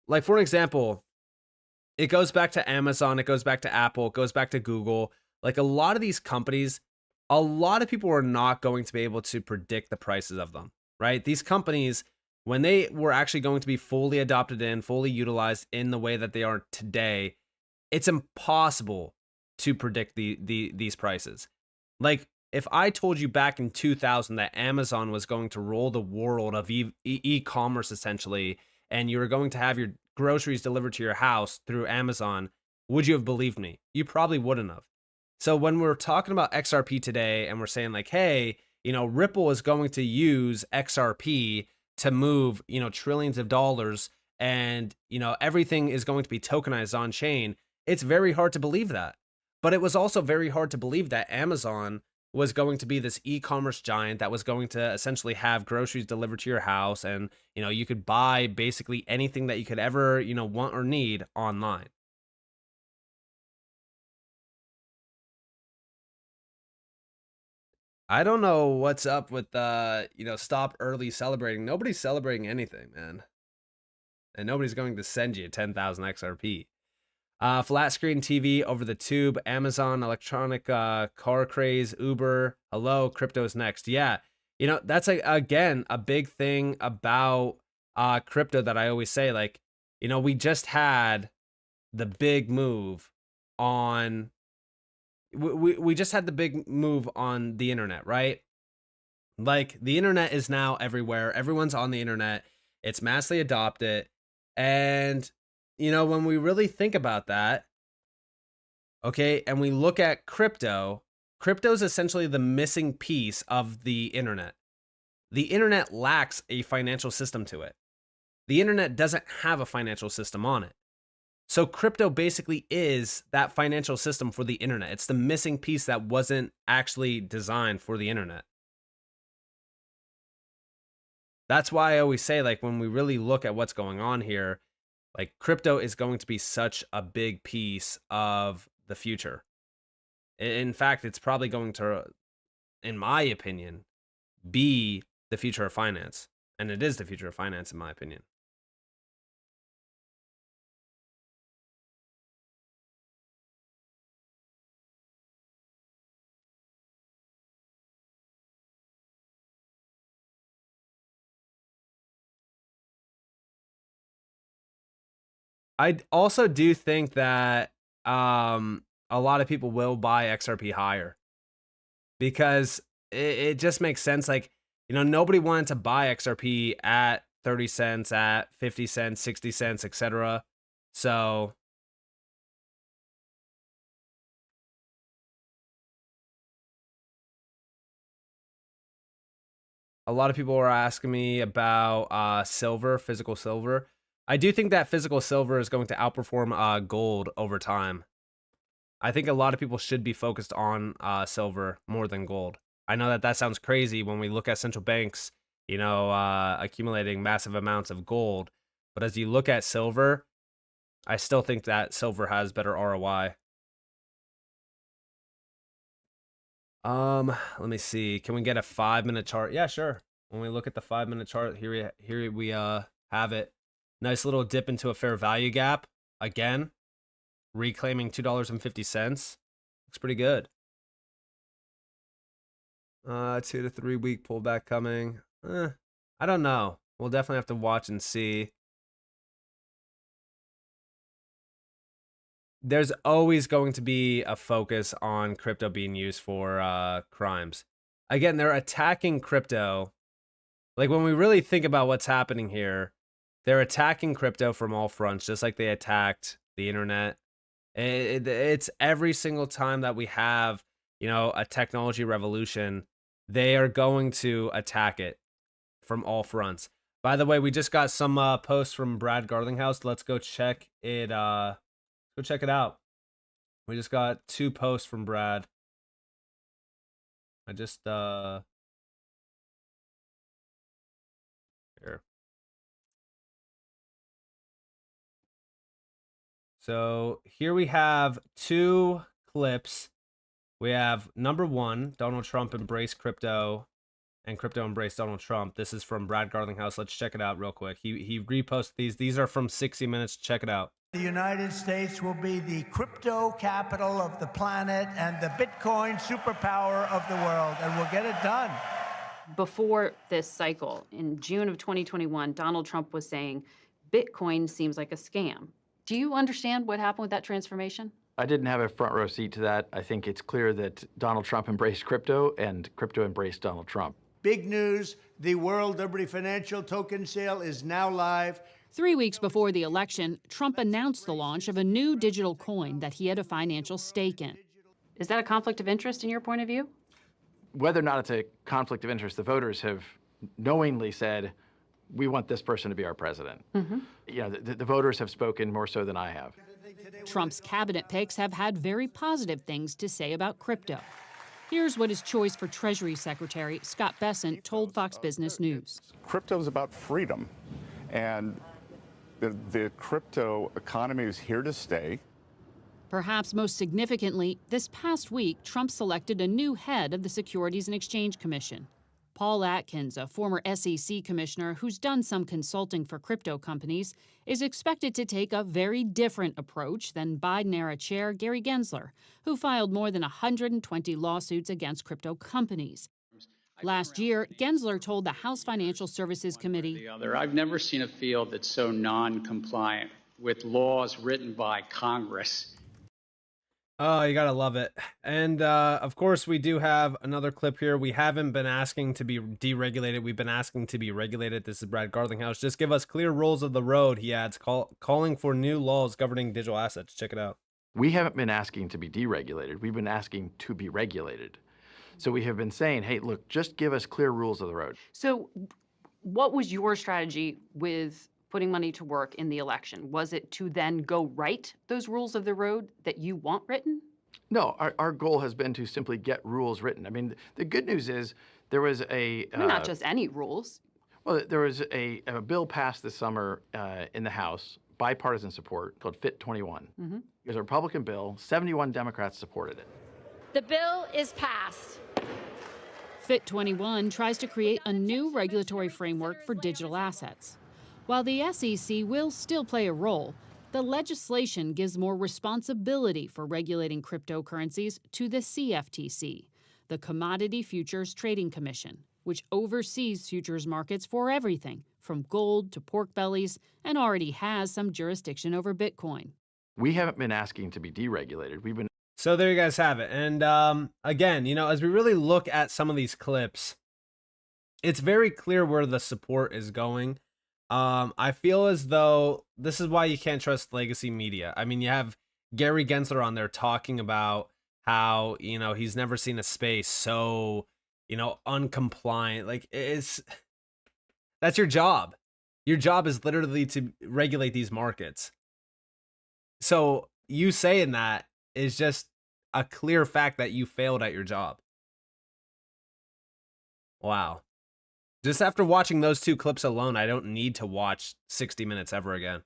Speaker 1: like, for an example, it goes back to Amazon, it goes back to Apple, it goes back to Google. Like, a lot of these companies, a lot of people are not going to be able to predict the prices of them, right? These companies, when they were actually going to be fully adopted in, fully utilized in the way that they are today, it's impossible to predict these prices. Like, if I told you back in 2000 that Amazon was going to rule the world of e-commerce essentially, and you were going to have your groceries delivered to your house through Amazon, would you have believed me? You probably wouldn't have. So when we're talking about XRP today and we're saying like, hey, Ripple is going to use XRP to move, trillions of dollars and, everything is going to be tokenized on chain, it's very hard to believe that. But it was also very hard to believe that Amazon was going to be this e-commerce giant that was going to essentially have groceries delivered to your house, and you could buy basically anything that you could ever want or need online. I don't know what's up with stop early celebrating. Nobody's celebrating anything, man, and nobody's going to send you 10,000 XRP. Flat screen TV over the tube, Amazon, electronic car craze, Uber. Hello, crypto's next. Yeah, that's again a big thing about crypto that I always say. Like, we just had the big move on. We just had the big move on the internet, right? Like, the internet is now everywhere. Everyone's on the internet. It's massively adopted, and when we really think about that, okay, and we look at crypto is essentially the missing piece of the internet. The internet lacks a financial system to it. The internet doesn't have a financial system on it. So crypto basically is that financial system for the internet. It's the missing piece that wasn't actually designed for the internet. That's why I always say, like, when we really look at what's going on here, like, crypto is going to be such a big piece of the future. In fact, it's probably going to, in my opinion, be the future of finance. And it is the future of finance, in my opinion. I also do think that a lot of people will buy XRP higher, because it just makes sense. Like, nobody wanted to buy XRP at 30 cents, at 50 cents, 60 cents, etc. So a lot of people are asking me about silver, physical silver. I do think that physical silver is going to outperform gold over time. I think a lot of people should be focused on silver more than gold. I know that sounds crazy when we look at central banks, accumulating massive amounts of gold. But as you look at silver, I still think that silver has better ROI. Let me see. Can we get a 5-minute chart? Yeah, sure. When we look at the 5-minute chart, here we have it. Nice little dip into a fair value gap again, reclaiming $2.50. Looks pretty good. 2 to 3 week pullback coming. I don't know. We'll definitely have to watch and see. There's always going to be a focus on crypto being used for crimes. Again, they're attacking crypto. Like, when we really think about what's happening here, they're attacking crypto from all fronts, just like they attacked the internet. It's every single time that we have, a technology revolution, they are going to attack it from all fronts. By the way, we just got some posts from Brad Garlinghouse. Let's go check it. Go check it out. We just got 2 posts from Brad. I just here. So here we have 2 clips. We have number 1, Donald Trump embraced crypto, and crypto embraced Donald Trump. This is from Brad Garlinghouse. Let's check it out real quick. He reposted these. These are from 60 Minutes. Check it out.
Speaker 2: The United States will be the crypto capital of the planet and the Bitcoin superpower of the world, and we'll get it done.
Speaker 3: Before this cycle, in June of 2021, Donald Trump was saying, Bitcoin seems like a scam. Do you understand what happened with that transformation?
Speaker 4: I didn't have a front row seat to that. I think it's clear that Donald Trump embraced crypto and crypto embraced Donald Trump.
Speaker 2: Big news, the World Liberty Financial token sale is now live.
Speaker 5: 3 weeks before the election, Trump announced the launch of a new digital coin that he had a financial stake in.
Speaker 3: Is that a conflict of interest in your point of view?
Speaker 4: Whether or not it's a conflict of interest, the voters have knowingly said, we want this person to be our president. You know, the voters have spoken more so than I have.
Speaker 5: Trump's cabinet picks have had very positive things to say about crypto. Here's what his choice for Treasury Secretary, Scott Bessent, told Fox Business News.
Speaker 6: Crypto is about freedom, and the crypto economy is here to stay.
Speaker 5: Perhaps most significantly, this past week, Trump selected a new head of the Securities and Exchange Commission. Paul Atkins, a former SEC commissioner who's done some consulting for crypto companies, is expected to take a very different approach than Biden-era chair Gary Gensler, who filed more than 120 lawsuits against crypto companies. Last year, Gensler told the House Financial Services Committee,
Speaker 7: I've never seen a field that's so non-compliant with laws written by Congress.
Speaker 1: Oh, you gotta love it. And of course, we do have another clip here. We haven't been asking to be deregulated. We've been asking to be regulated. This is Brad Garlinghouse. Just give us clear rules of the road, he adds, calling for new laws governing digital assets. Check it out.
Speaker 4: We haven't been asking to be deregulated. We've been asking to be regulated. So we have been saying, hey, look, just give us clear rules of the road.
Speaker 3: So what was your strategy with putting money to work in the election? Was it to then go write those rules of the road that you want written?
Speaker 4: No, our goal has been to simply get rules written. I mean, the good news is there was a...
Speaker 3: Not just any rules.
Speaker 4: Well, there was a bill passed this summer in the House, bipartisan support, called FIT 21. It was a Republican bill. 71 Democrats supported it.
Speaker 8: The bill is passed.
Speaker 5: FIT 21 tries to create a new regulatory framework for digital assets. While the SEC will still play a role, the legislation gives more responsibility for regulating cryptocurrencies to the CFTC, the Commodity Futures Trading Commission, which oversees futures markets for everything from gold to pork bellies and already has some jurisdiction over Bitcoin.
Speaker 4: We haven't been asking to be deregulated. We've been...
Speaker 1: So there you guys have it. And again, you know, as we really look at some of these clips, it's very clear where the support is going. I feel as though this is why you can't trust legacy media. I mean, you have Gary Gensler on there talking about how, you know, he's never seen a space so, you know, uncompliant. Like, that's your job. Your job is literally to regulate these markets. So you saying that is just a clear fact that you failed at your job. Wow. Just after watching those two clips alone, I don't need to watch 60 Minutes ever again.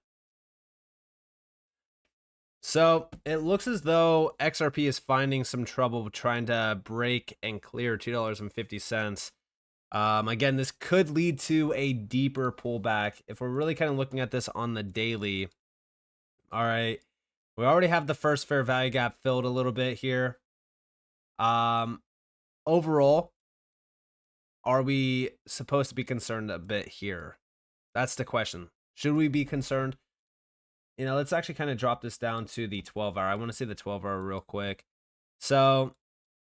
Speaker 1: So it looks as though XRP is finding some trouble trying to break and clear $2.50. Again, this could lead to a deeper pullback. If we're really kind of looking at this on the daily, all right, we already have the first fair value gap filled a little bit here. Overall, are we supposed to be concerned a bit here? That's the question. Should we be concerned? You know, let's actually kind of drop this down to the 12 hour. I want to see the 12 hour real quick. So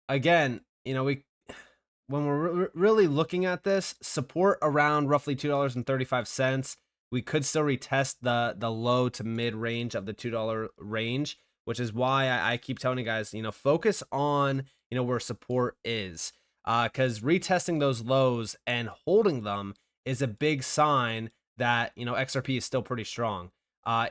Speaker 1: again, you know, when we're really looking at this, support around roughly $2.35, we could still retest the low to mid range of the $2 range, which is why I keep telling you guys, you know, focus on, you know, where support is. Because retesting those lows and holding them is a big sign that, you know, XRP is still pretty strong.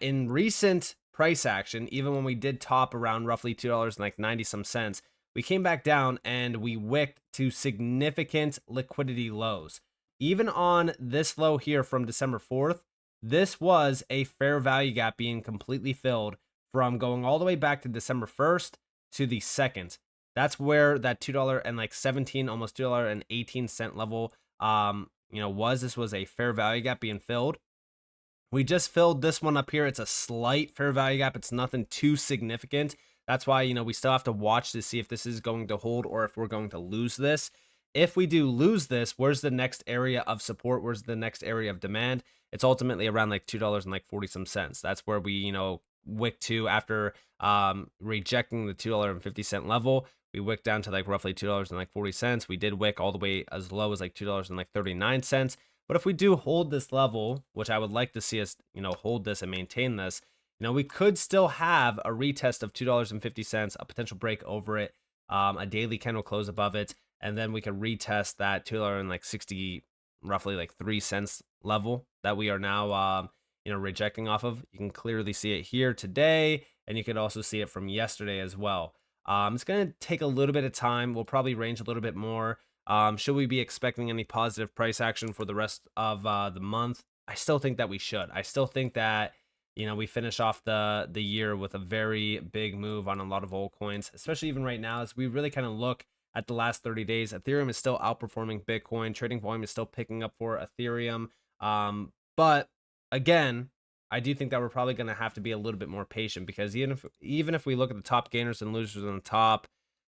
Speaker 1: In recent price action, even when we did top around roughly $2.90 some cents, we came back down and we wicked to significant liquidity lows. Even on this low here from December 4th, this was a fair value gap being completely filled from going all the way back to December 1st to the 2nd. That's where that $2.17, almost $2.18 level, you know, was. This was a fair value gap being filled. We just filled this one up here. It's a slight fair value gap. It's nothing too significant. That's why, you know, we still have to watch to see if this is going to hold or if we're going to lose this. If we do lose this, where's the next area of support? Where's the next area of demand? It's ultimately around like $2.40 some cents. That's where we, you know, wick to after rejecting the $2.50 level. We wicked down to like roughly $2.40. We did wick all the way as low as like $2.39. But if we do hold this level, which I would like to see us, you know, hold this and maintain this, you know, we could still have a retest of $2.50, a potential break over it a daily candle close above it, and then we can retest that $2.60, roughly like 3 cents level that we are now rejecting off of. You can clearly see it here today, and you can also see it from yesterday as well. It's going to take a little bit of time. We'll probably range a little bit more. Should we be expecting any positive price action for the rest of the month? I still think that we should. I still think that we finish off the year with a very big move on a lot of altcoins, especially even right now as we really kind of look at the last 30 days. Ethereum is still outperforming Bitcoin. Trading volume is still picking up for Ethereum. But again, I do think that we're probably going to have to be a little bit more patient, because even if we look at the top gainers and losers on the top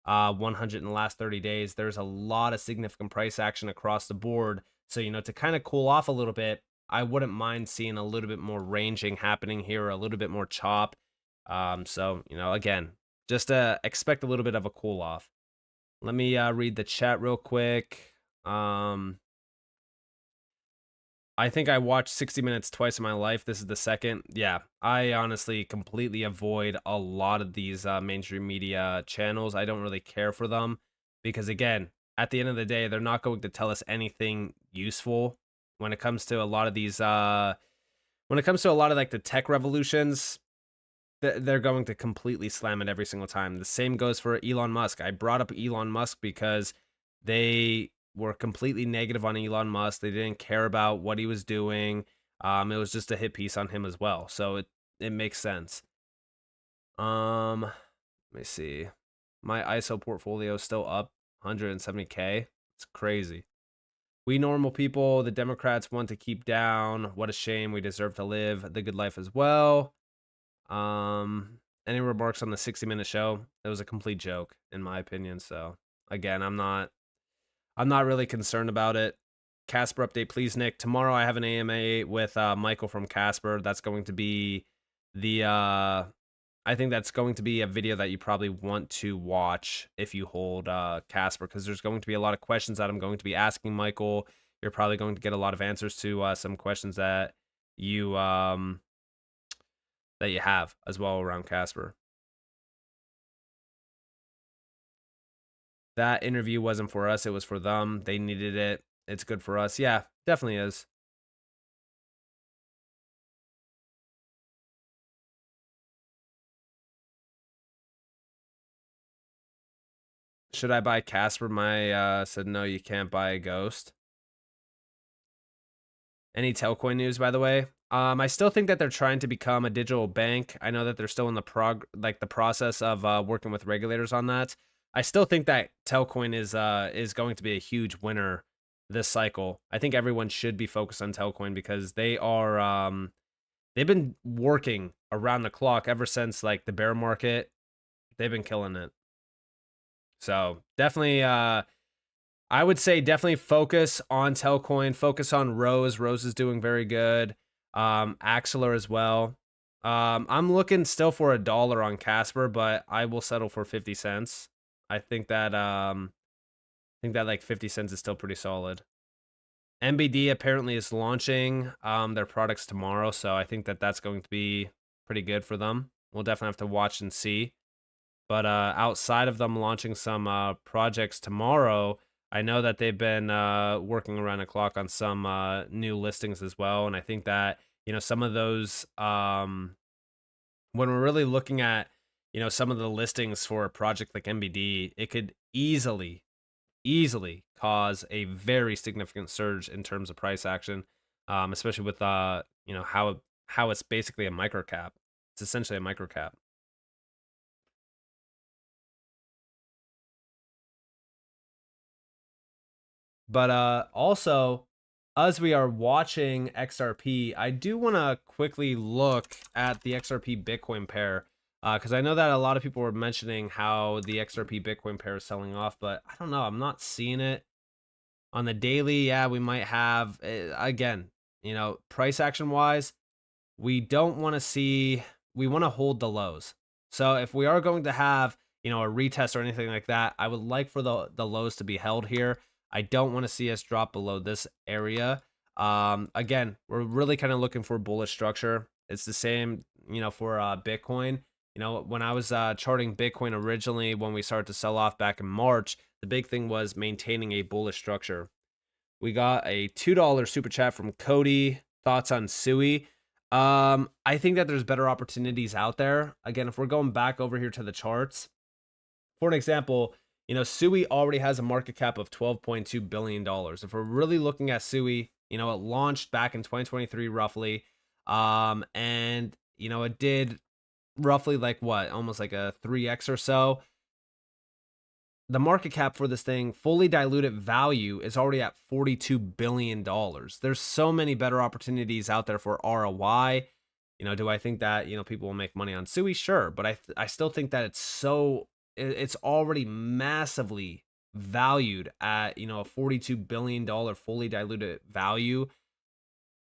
Speaker 1: 100 in the last 30 days, there's a lot of significant price action across the board. So, to kind of cool off a little bit, I wouldn't mind seeing a little bit more ranging happening here, a little bit more chop. So, again, just expect a little bit of a cool off. Let me read the chat real quick. I think I watched 60 Minutes twice in my life. This is the second. Yeah, I honestly completely avoid a lot of these mainstream media channels. I don't really care for them because, again, at the end of the day, they're not going to tell us anything useful when it comes to a lot of these. When it comes to a lot of like the tech revolutions, they're going to completely slam it every single time. The same goes for Elon Musk. I brought up Elon Musk because they were completely negative on Elon Musk. They didn't care about what he was doing. It was just a hit piece on him as well. So it makes sense. Let me see. My ISO portfolio is still up 170K. It's crazy. We normal people, the Democrats want to keep down. What a shame. We deserve to live the good life as well. Any remarks on the 60-minute show? It was a complete joke, in my opinion. So again, I'm not really concerned about it. Casper update, please, Nick. Tomorrow I have an AMA with Michael from Casper. That's going to be I think that's going to be a video that you probably want to watch if you hold Casper, because there's going to be a lot of questions that I'm going to be asking Michael. You're probably going to get a lot of answers to some questions that you have as well around Casper. That interview wasn't for us. It was for them. They needed it. It's good for us. Yeah, definitely is. Should I buy Casper? My said, no, you can't buy a ghost. Any Telcoin news, by the way? I still think that they're trying to become a digital bank. I know that they're still in the process of working with regulators on that. I still think that Telcoin is going to be a huge winner this cycle. I think everyone should be focused on Telcoin because they are they've been working around the clock ever since like the bear market. They've been killing it. So definitely, I would say definitely focus on Telcoin. Focus on Rose. Rose is doing very good. Axelar as well. I'm looking still for $1 on Casper, but I will settle for 50 cents. I think that like 50 cents is still pretty solid. MBD apparently is launching their products tomorrow, so I think that that's going to be pretty good for them. We'll definitely have to watch and see. But outside of them launching some projects tomorrow, I know that they've been working around the clock on some new listings as well. And I think that, some of those, when we're really looking at, some of the listings for a project like MBD, it could easily cause a very significant surge in terms of price action, especially with, how it's basically a microcap. It's essentially a microcap. But also, as we are watching XRP, I do want to quickly look at the XRP Bitcoin pair, because I know that a lot of people were mentioning how the XRP Bitcoin pair is selling off, but I don't know. I'm not seeing it on the daily. Yeah, we might have, again, price action wise, we don't want to see, we want to hold the lows. So if we are going to have, a retest or anything like that, I would like for the lows to be held here. I don't want to see us drop below this area. Again, we're really kind of looking for bullish structure. It's the same, for Bitcoin. You know, when I was charting Bitcoin originally, when we started to sell off back in March, the big thing was maintaining a bullish structure. We got a $2 super chat from Cody. Thoughts on Sui? I think that there's better opportunities out there. Again, if we're going back over here to the charts, for an example, you know, Sui already has a market cap of $12.2 billion. If we're really looking at Sui, you know, it launched back in 2023 roughly. And, you know, it did roughly like what, almost like a 3x or so. The market cap for this thing, fully diluted value, is already at $42 billion. There's so many better opportunities out there for ROI. You know, do I think that, you know, people will make money on Sui? Sure. But I still think that it's already massively valued at, you know, a $42 billion fully diluted value.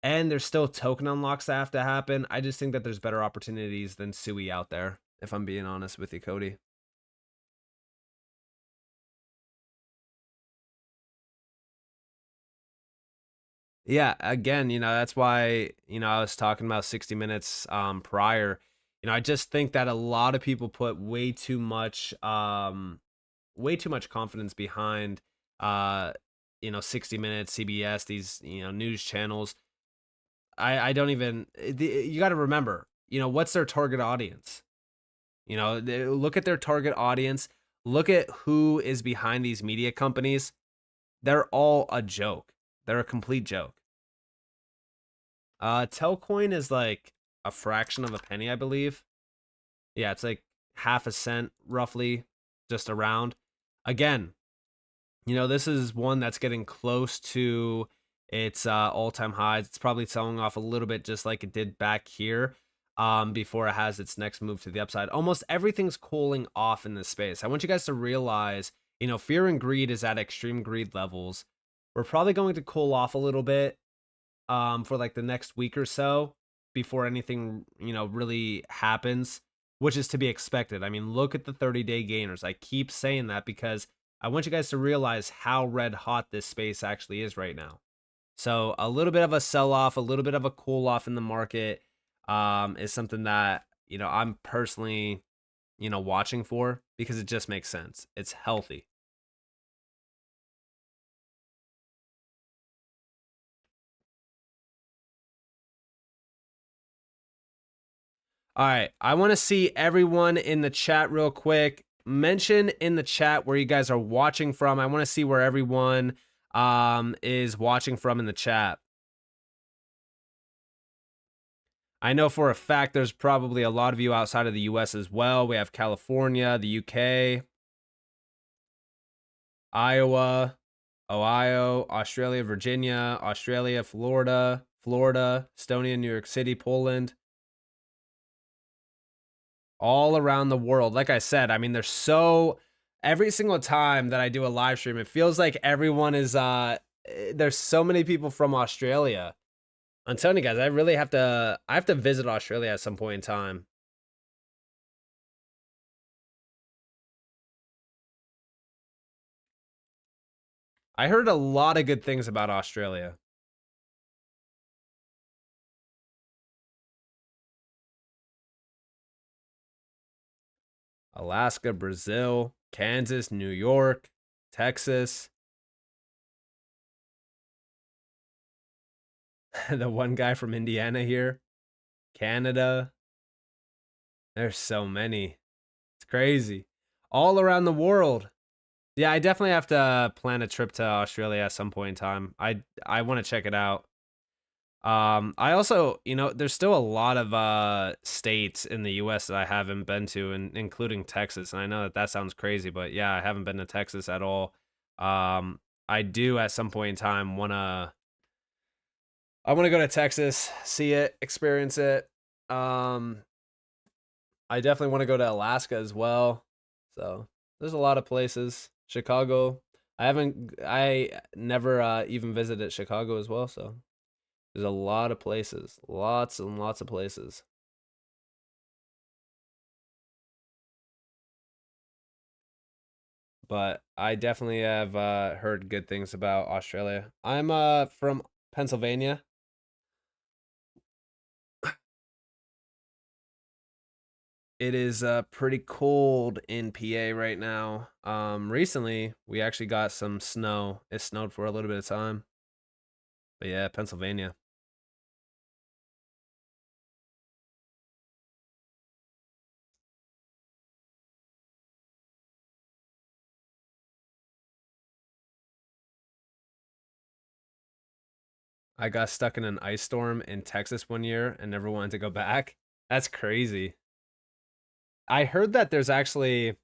Speaker 1: And there's still token unlocks that have to happen. I just think that there's better opportunities than Sui out there, if I'm being honest with you, Cody. Yeah, again, you know, that's why, you know, I was talking about 60 minutes prior. You know, I just think that a lot of people put way too much confidence behind you know, 60 minutes, CBS, these, you know, news channels. I don't even you got to remember, you know, what's their target audience? You know, look at their target audience, look at who is behind these media companies. They're all a joke. They're a complete joke. Telcoin is like a fraction of a penny, I believe. Yeah, it's like half a cent roughly, just around. Again, you know, this is one that's getting close to its all-time highs. It's probably selling off a little bit just like it did back here before it has its next move to the upside. Almost everything's cooling off in this space. I want you guys to realize, you know, fear and greed is at extreme greed levels. We're probably going to cool off a little bit for like the next week or so before anything, you know, really happens, which is to be expected. I mean, look at the 30-day gainers. I keep saying that because I want you guys to realize how red hot this space actually is right now. So a little bit of a sell-off, a little bit of a cool-off in the market is something that, you know, I'm personally, you know, watching for because it just makes sense. It's healthy. All right, I want to see everyone in the chat real quick. Mention in the chat where you guys are watching from. I want to see where everyone is watching from in the chat. I know for a fact there's probably a lot of you outside of the US as well. We have California, the UK, Iowa, Ohio, Australia, Virginia, Australia, Florida, Estonia, New York City, Poland. All around the world. Like I said, I mean, every single time that I do a live stream, it feels like everyone is there's so many people from Australia. I'm telling you guys, I have to visit Australia at some point in time. I heard a lot of good things about Australia. Alaska, Brazil, Kansas, New York, Texas. The one guy from Indiana here, Canada. There's so many. It's crazy. All around the world. Yeah, I definitely have to plan a trip to Australia at some point in time. I want to check it out. I also, you know, there's still a lot of states in the US that I haven't been to, including Texas. And I know that sounds crazy, but yeah, I haven't been to Texas at all. I do at some point in time I want to go to Texas, see it, experience it. I definitely want to go to Alaska as well. So there's a lot of places. Chicago. I never even visited Chicago as well. So there's a lot of places, lots and lots of places. But I definitely have heard good things about Australia. I'm from Pennsylvania. It is pretty cold in PA right now. Recently we actually got some snow. It snowed for a little bit of time. But yeah, Pennsylvania. I got stuck in an ice storm in Texas one year and never wanted to go back. That's crazy. I heard that there's actually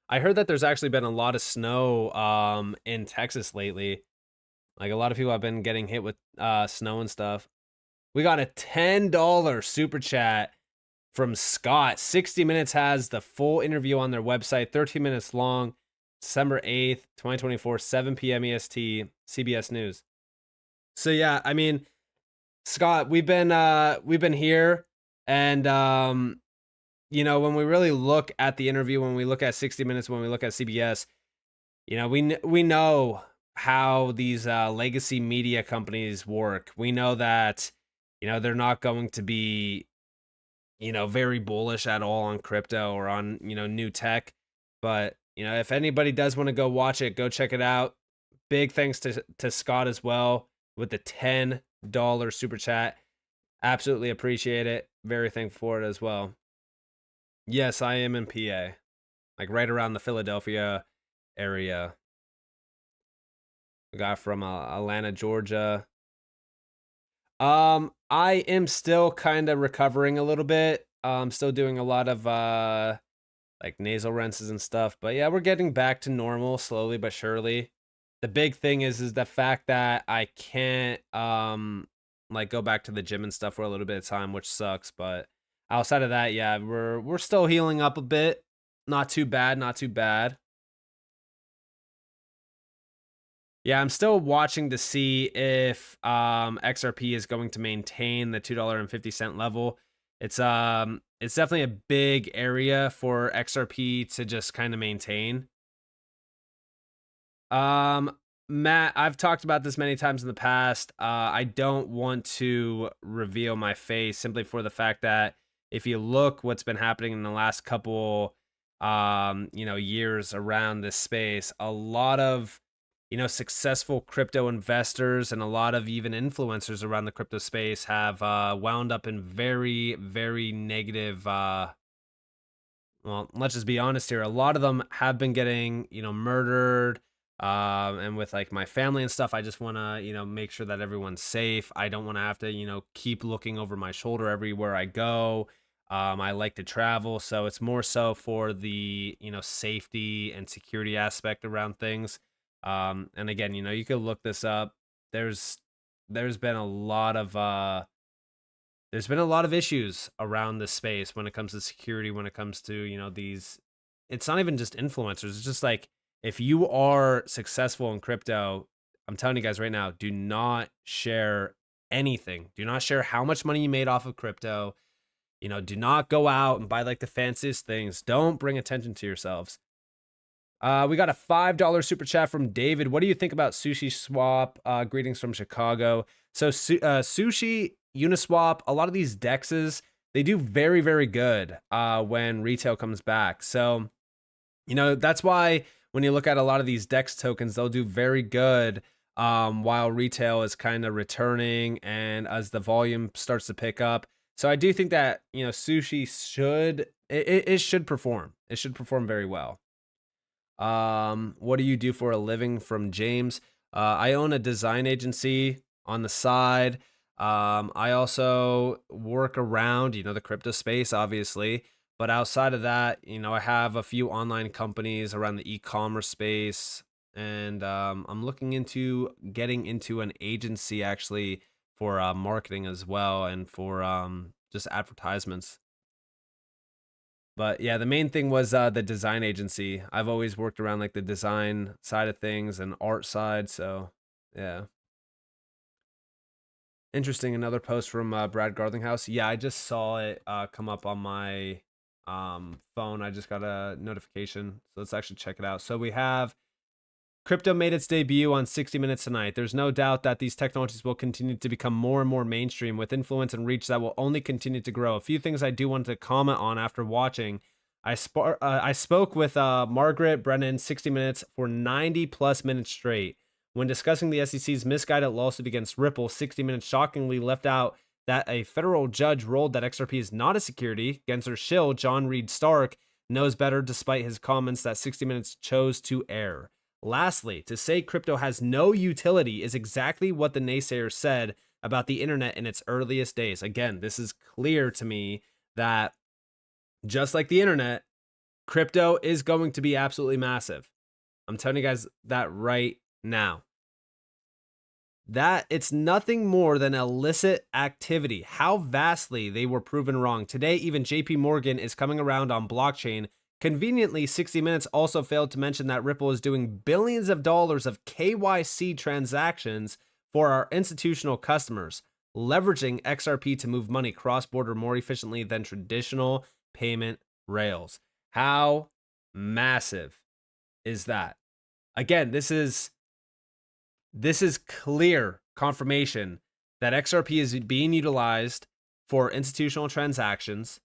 Speaker 1: been a lot of snow in Texas lately. Like a lot of people have been getting hit with snow and stuff. We got a $10 super chat from Scott. 60 Minutes has the full interview on their website, 13 minutes long, December 8th, 2024, 7 p.m. EST, CBS News. So yeah, I mean, Scott, we've been here, and you know, when we really look at the interview, when we look at 60 Minutes, when we look at CBS, you know, we know how these legacy media companies work. We know that, you know, they're not going to be, you know, very bullish at all on crypto or on, you know, new tech. But, you know, if anybody does want to go watch it, go check it out. Big thanks to Scott as well with the $10 super chat. Absolutely appreciate it. Very thankful for it as well. Yes, I am in PA. Like right around the Philadelphia area. We got from Atlanta, Georgia. I am still kind of recovering a little bit. I'm still doing a lot of like nasal rinses and stuff. But yeah, we're getting back to normal slowly but surely. The big thing is the fact that I can't like go back to the gym and stuff for a little bit of time, which sucks. But outside of that, yeah, we're still healing up a bit. Not too bad, not too bad. Yeah, I'm still watching to see if XRP is going to maintain the $2.50 level. It's definitely a big area for XRP to just kind of maintain. Matt, I've talked about this many times in the past. I don't want to reveal my face simply for the fact that if you look what's been happening in the last couple you know, years around this space, a lot of, you know, successful crypto investors and a lot of even influencers around the crypto space have wound up in very, very negative well, let's just be honest here. A lot of them have been getting, you know, murdered. And with like my family and stuff, I just want to, you know, make sure that everyone's safe. I don't want to have to, you know, keep looking over my shoulder everywhere I go. I like to travel, so it's more so for the, you know, safety and security aspect around things. And again, you know, you could look this up. There's been a lot of issues around this space when it comes to security, when it comes to, you know, these, it's not even just influencers. It's just like, if you are successful in crypto, I'm telling you guys right now, do not share anything. Do not share how much money you made off of crypto. You know, do not go out and buy like the fanciest things. Don't bring attention to yourselves. We got a $5 super chat from David. What do you think about Sushi Swap? Greetings from Chicago. So Sushi, Uniswap, a lot of these dexes, they do very, very good when retail comes back. So, you know, that's why when you look at a lot of these DEX tokens, they'll do very good while retail is kind of returning and as the volume starts to pick up. So I do think that, you know, Sushi should perform. It should perform very well. What do you do for a living? From James. I own a design agency on the side. I also work around, you know, the crypto space, obviously. But outside of that, you know, I have a few online companies around the e-commerce space. And I'm looking into getting into an agency actually for marketing as well and for just advertisements. But yeah, the main thing was the design agency. I've always worked around like the design side of things and art side. So yeah. Interesting. Another post from Brad Garlinghouse. Yeah, I just saw it come up on my phone. I just got a notification. So let's actually check it out. So we have Crypto made its debut on 60 Minutes tonight. There's no doubt that these technologies will continue to become more and more mainstream with influence and reach that will only continue to grow. A few things I do want to comment on after watching. I spoke with Margaret Brennan 60 Minutes for 90 plus minutes straight. When discussing the SEC's misguided lawsuit against Ripple, 60 Minutes shockingly left out that a federal judge ruled that XRP is not a security. Gensler shill, John Reed Stark, knows better despite his comments that 60 Minutes chose to air. Lastly, to say crypto has no utility is exactly what the naysayers said about the internet in its earliest days. Again, this is clear to me that just like the internet, crypto is going to be absolutely massive. I'm telling you guys that right now. That it's nothing more than illicit activity. How vastly they were proven wrong. Today, even JP Morgan is coming around on blockchain. Conveniently, 60 Minutes also failed to mention that Ripple is doing billions of dollars of KYC transactions for our institutional customers, leveraging XRP to move money cross-border more efficiently than traditional payment rails. How massive is that? Again, this is clear confirmation that XRP is being utilized for institutional transactions,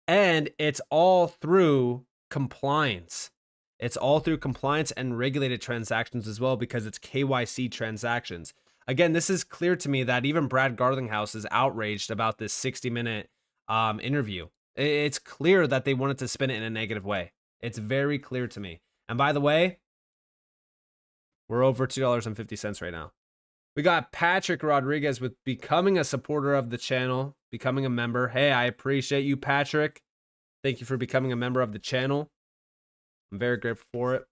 Speaker 1: and it's all through compliance. It's all through compliance and regulated transactions as well, because it's KYC transactions. Again, this is clear to me that even Brad Garlinghouse is outraged about this 60-minute interview. It's clear that they wanted to spin it in a negative way. It's very clear to me. And by the way, we're over $2.50 right now. We got Patrick Rodriguez with becoming a supporter of the channel, becoming a member. Hey, I appreciate you, Patrick. Thank you for becoming a member of the channel. I'm very grateful for it.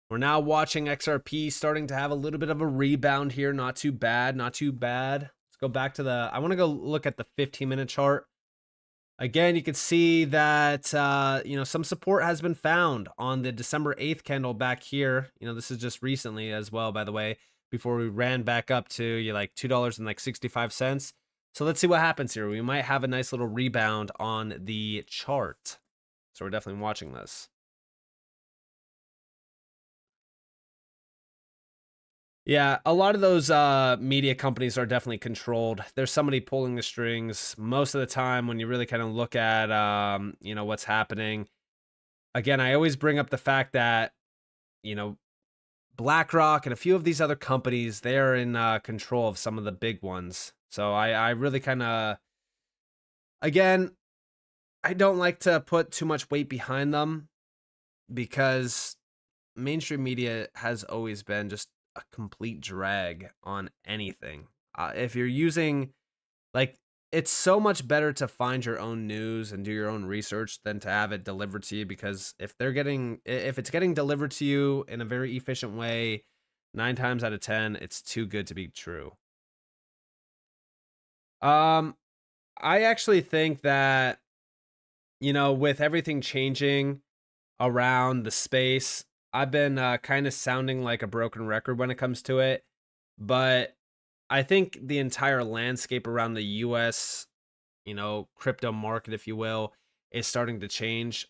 Speaker 1: We're now watching XRP starting to have a little bit of a rebound here. Not too bad, not too bad. Let's go back to I want to go look at the 15-minute chart. Again, you can see that, some support has been found on the December 8th candle back here. This is just recently as well, by the way, before we ran back up to like $2.65. So let's see what happens here. We might have a nice little rebound on the chart. So we're definitely watching this. Yeah, a lot of those media companies are definitely controlled. There's somebody pulling the strings most of the time when you really kind of look at, what's happening. Again, I always bring up the fact that, BlackRock and a few of these other companies, they're in control of some of the big ones. So I really kind of, again, I don't like to put too much weight behind them because mainstream media has always been just a complete drag on anything. If you're using, it's so much better to find your own news and do your own research than to have it delivered to you, because if it's getting delivered to you in a very efficient way, 9 times out of 10, it's too good to be true. I actually think that, with everything changing around the space, I've been kind of sounding like a broken record when it comes to it, but I think the entire landscape around the US, crypto market, if you will, is starting to change.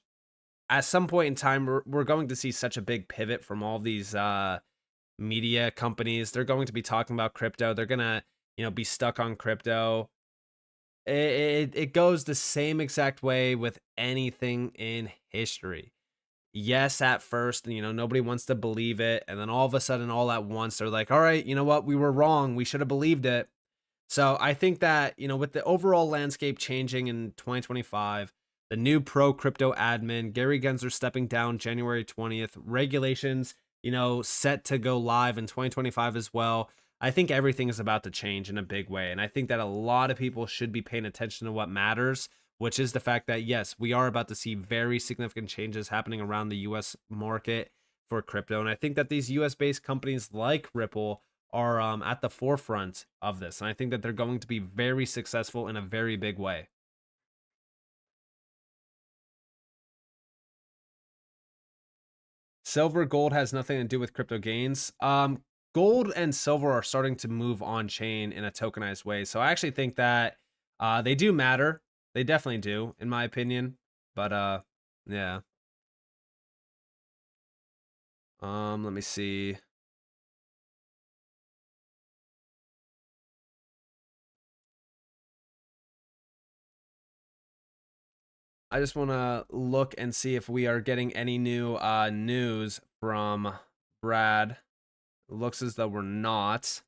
Speaker 1: At some point in time, we're going to see such a big pivot from all these media companies. They're going to be talking about crypto. They're going to, be stuck on crypto. It goes the same exact way with anything in history. Yes, at first, nobody wants to believe it. And then all of a sudden, all at once, they're like, all right, you know what? We were wrong. We should have believed it. So I think that, with the overall landscape changing in 2025, the new pro crypto admin, Gary Gensler, stepping down January 20th, regulations, set to go live in 2025 as well. I think everything is about to change in a big way. And I think that a lot of people should be paying attention to what matters, which is the fact that, yes, we are about to see very significant changes happening around the US market for crypto. And I think that these US-based companies like Ripple are at the forefront of this. And I think that they're going to be very successful in a very big way. Silver, gold has nothing to do with crypto gains. Gold and silver are starting to move on chain in a tokenized way. So I actually think that they do matter. They definitely do, in my opinion. But yeah. Let me see. I just want to look and see if we are getting any new news from Brad. It looks as though we're not.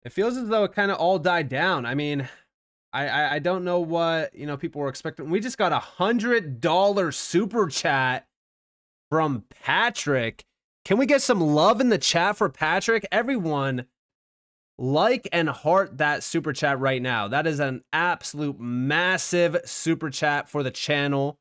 Speaker 1: It feels as though it kind of all died down. I mean, I don't know what, you know, people were expecting. We just got $100 super chat from Patrick. Can we get some love in the chat for Patrick? Everyone, like and heart that super chat right now. That is an absolute massive super chat for the channel.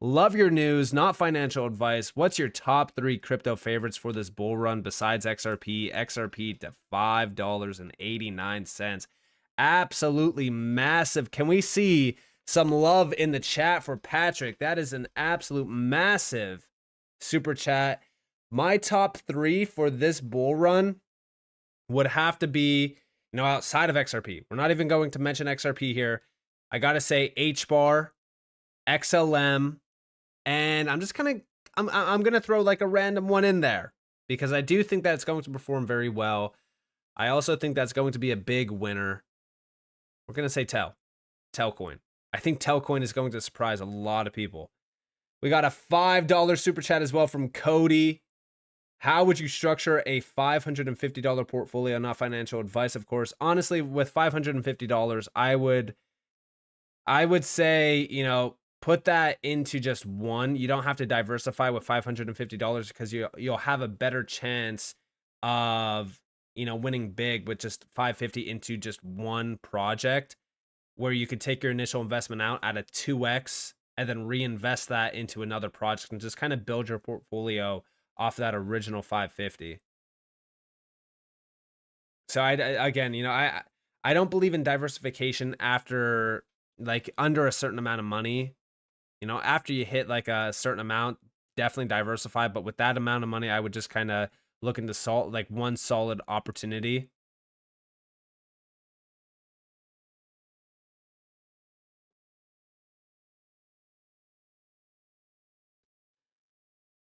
Speaker 1: Love your news, not financial advice. What's your top 3 crypto favorites for this bull run besides XRP? XRP to $5.89. Absolutely massive. Can we see some love in the chat for Patrick? That is an absolute massive super chat. My top 3 for this bull run would have to be, you know, outside of XRP. We're not even going to mention XRP here. I got to say HBAR, XLM, and I'm just kind of, I'm going to throw like a random one in there because I do think that it's going to perform very well. I also think that's going to be a big winner. We're going to say Telcoin. I think Telcoin is going to surprise a lot of people. We got a $5 super chat as well from Cody. How would you structure a $550 portfolio? Not financial advice, of course. Honestly, with $550, I would say, you know, put that into just one. You don't have to diversify with $550 because you'll have a better chance of, you know, winning big with just $550 into just one project, where you could take your initial investment out at a 2x and then reinvest that into another project and just kind of build your portfolio off that original $550. So again, you know, I don't believe in diversification after like under a certain amount of money. You know, after you hit like a certain amount, definitely diversify. But with that amount of money, I would just kind of look into like one solid opportunity.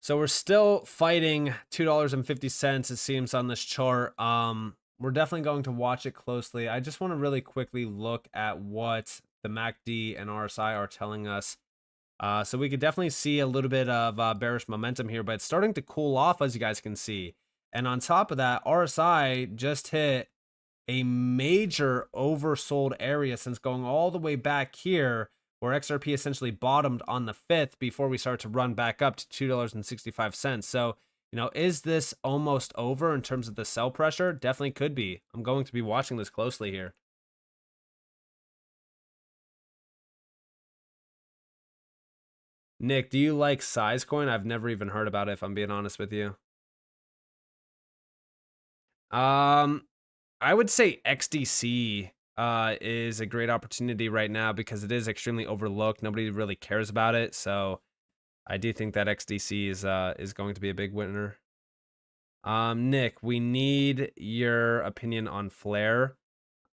Speaker 1: So we're still fighting $2.50, it seems, on this chart. We're definitely going to watch it closely. I just want to really quickly look at what the MACD and RSI are telling us. So we could definitely see a little bit of bearish momentum here, but it's starting to cool off, as you guys can see. And on top of that, RSI just hit a major oversold area since going all the way back here, where XRP essentially bottomed on the 5th before we start to run back up to $2.65. So, you know, is this almost over in terms of the sell pressure? Definitely could be. I'm going to be watching this closely here. Nick, do you like Sizecoin? I've never even heard about it, if I'm being honest with you. I would say XDC is a great opportunity right now because it is extremely overlooked. Nobody really cares about it. So I do think that XDC is going to be a big winner. Nick, we need your opinion on Flare.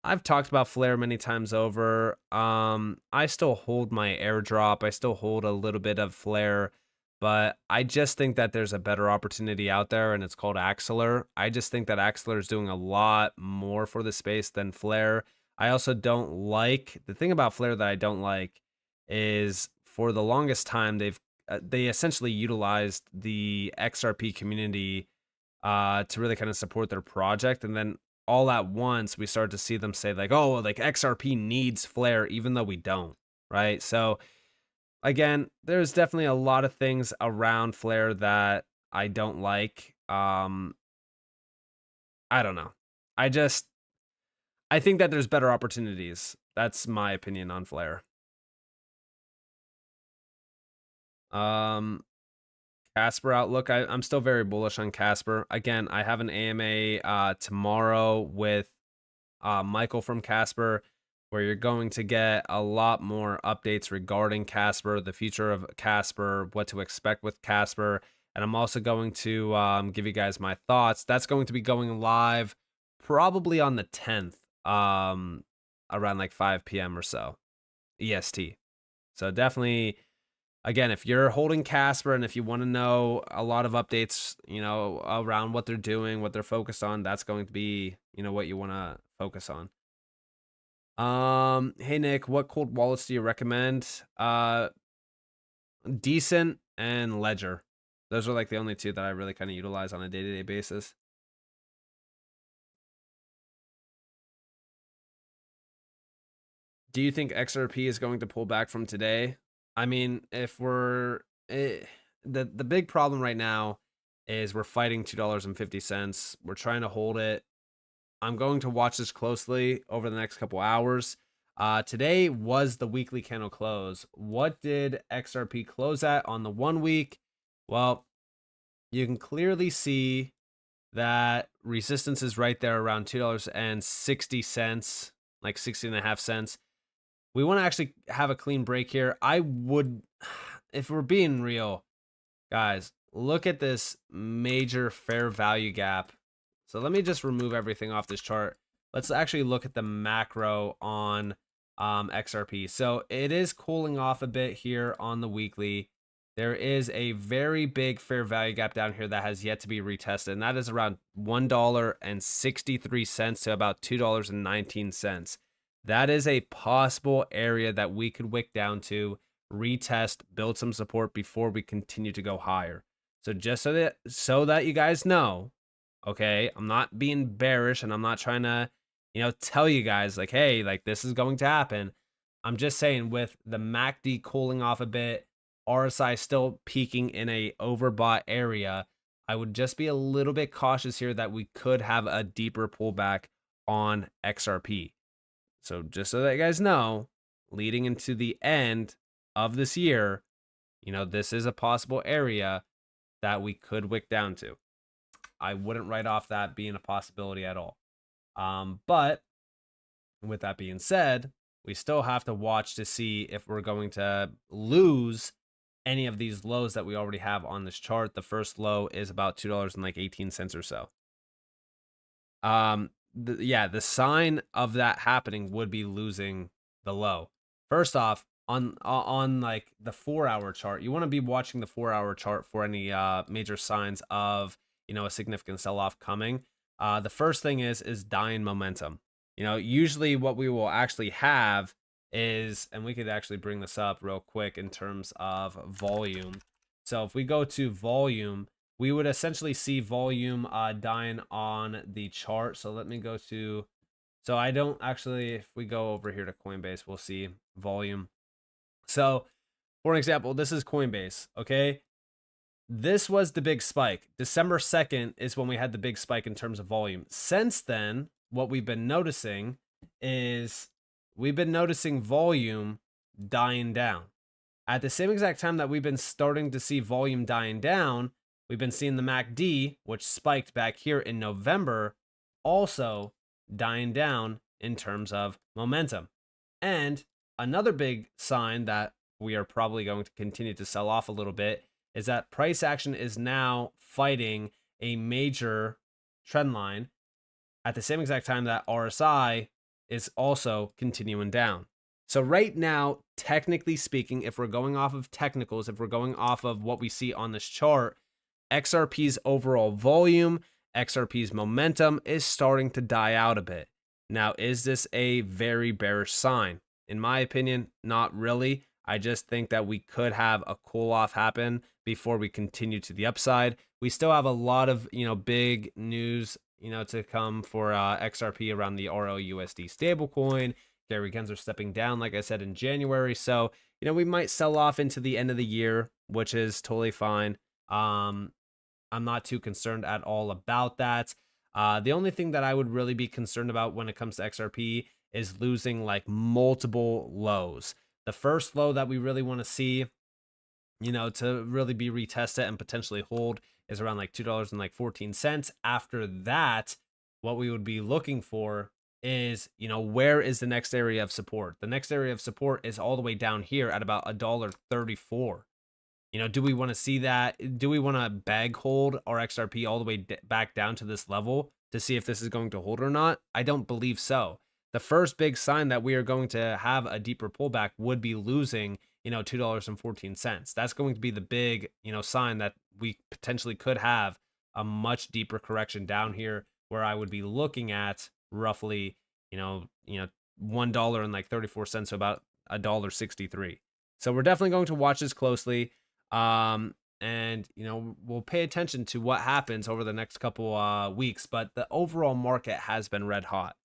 Speaker 1: I've talked about Flare many times over. I still hold my airdrop. I still hold a little bit of Flare, but I just think that there's a better opportunity out there, and it's called Axelar. I just think that Axelar is doing a lot more for the space than Flare. I also don't like, the thing about Flare that I don't like is for the longest time, they essentially utilized the XRP community to really kind of support their project. And then all at once, we start to see them say like, oh, like XRP needs Flare, even though we don't, right? So again, there's definitely a lot of things around Flare that I don't like. I don't know. I think that there's better opportunities. That's my opinion on Flare. Casper outlook. I'm still very bullish on Casper. Again, I have an AMA tomorrow with Michael from Casper, where you're going to get a lot more updates regarding Casper, the future of Casper, what to expect with Casper, and I'm also going to give you guys my thoughts. That's going to be going live probably on the 10th, around like 5 p.m. or so, EST. So definitely, again, if you're holding Casper and if you want to know a lot of updates, around what they're doing, what they're focused on, that's going to be, what you want to focus on. Hey Nick, what cold wallets do you recommend? DCENT and Ledger. Those are like the only two that I really kind of utilize on a day-to-day basis. Do you think XRP is going to pull back from today? I mean, if we're the big problem right now is we're fighting $2.50. We're trying to hold it. I'm going to watch this closely over the next couple hours. Today was the weekly candle close. What did XRP close at on the 1 week? Well, you can clearly see that resistance is right there around $2.60, like 60.5 cents. We want to actually have a clean break here. I would, if we're being real, guys, look at this major fair value gap. So let me just remove everything off this chart. Let's actually look at the macro on XRP. So it is cooling off a bit here on the weekly. There is a very big fair value gap down here that has yet to be retested, and that is around $1.63 to about $2.19. That is a possible area that we could wick down to, retest, build some support before we continue to go higher. So just so that you guys know, okay, I'm not being bearish and I'm not trying to, tell you guys like, hey, like this is going to happen. I'm just saying with the MACD cooling off a bit, RSI still peaking in a overbought area, I would just be a little bit cautious here that we could have a deeper pullback on XRP. So just so that you guys know, leading into the end of this year, this is a possible area that we could wick down to. I wouldn't write off that being a possibility at all. But with that being said, we still have to watch to see if we're going to lose any of these lows that we already have on this chart. The first low is about $2.18 or so. The sign of that happening would be losing the low. First off, on like the 4-hour chart, you want to be watching the 4-hour chart for any major signs of a significant sell-off coming. The first thing is dying momentum. Usually what we will actually have is, and we could actually bring this up real quick in terms of volume. So if we go to volume, we would essentially see volume dying on the chart. So let me go to, so I don't actually, if we go over here to Coinbase, we'll see volume. So for an example, this is Coinbase, okay? This was the big spike. December 2nd is when we had the big spike in terms of volume. Since then, what we've been noticing is volume dying down. At the same exact time that we've been starting to see volume dying down, we've been seeing the MACD, which spiked back here in November, also dying down in terms of momentum. And another big sign that we are probably going to continue to sell off a little bit is that price action is now fighting a major trend line at the same exact time that RSI is also continuing down. So right now, technically speaking, if we're going off of technicals, if we're going off of what we see on this chart, XRP's overall volume, XRP's momentum is starting to die out a bit. Now, is this a very bearish sign? In my opinion, not really. I just think that we could have a cool off happen before we continue to the upside. We still have a lot of, big news, to come for XRP around the RLUSD stablecoin. Gary Gensler stepping down, like I said, in January. So, we might sell off into the end of the year, which is totally fine. I'm not too concerned at all about that. The only thing that I would really be concerned about when it comes to XRP is losing like multiple lows. The first low that we really want to see, to really be retested and potentially hold is around like $2.14. After that, what we would be looking for is, where is the next area of support? The next area of support is all the way down here at about $1.34. You know, do we want to see that? Do we want to bag hold our XRP all the way back down to this level to see if this is going to hold or not? I don't believe so. The first big sign that we are going to have a deeper pullback would be losing, you know, $2.14. That's going to be the big, you know, sign that we potentially could have a much deeper correction down here, where I would be looking at roughly, $1.34, so about $1.63. So we're definitely going to watch this closely. And we'll pay attention to what happens over the next couple weeks, but the overall market has been red hot.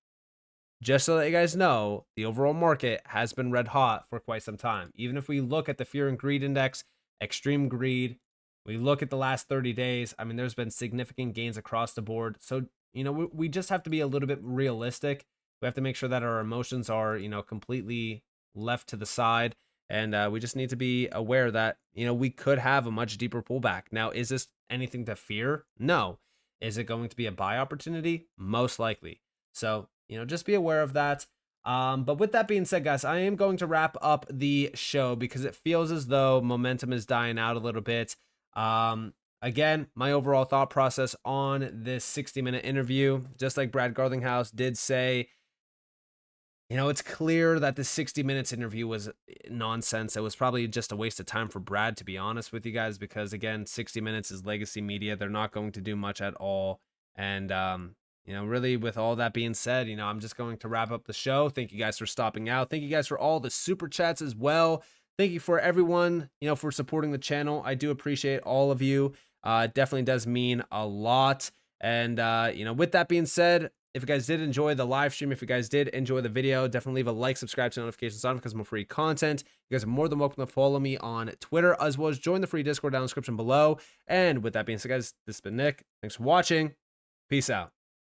Speaker 1: Just so that you guys know, the overall market has been red hot for quite some time. Even if we look at the fear and greed index, extreme greed, we look at the last 30 days, I mean, there's been significant gains across the board. So, we just have to be a little bit realistic. We have to make sure that our emotions are, completely left to the side. And we just need to be aware that, we could have a much deeper pullback. Now, is this anything to fear? No. Is it going to be a buy opportunity? Most likely. So, just be aware of that. But with that being said, guys, I am going to wrap up the show because it feels as though momentum is dying out a little bit. Again, my overall thought process on this 60-minute interview, just like Brad Garlinghouse did say, it's clear that the 60 minutes interview was nonsense. It was probably just a waste of time for Brad, to be honest with you guys, because again, 60 minutes is legacy media. They're not going to do much at all. And, really with all that being said, I'm just going to wrap up the show. Thank you guys for stopping out. Thank you guys for all the super chats as well. Thank you for everyone, for supporting the channel. I do appreciate all of you. It definitely does mean a lot. And, with that being said, if you guys did enjoy the live stream, if you guys did enjoy the video, definitely leave a like, subscribe to notifications on because more free content. You guys are more than welcome to follow me on Twitter, as well as join the free Discord down in the description below. And with that being said, guys, this has been Nick. Thanks for watching. Peace out.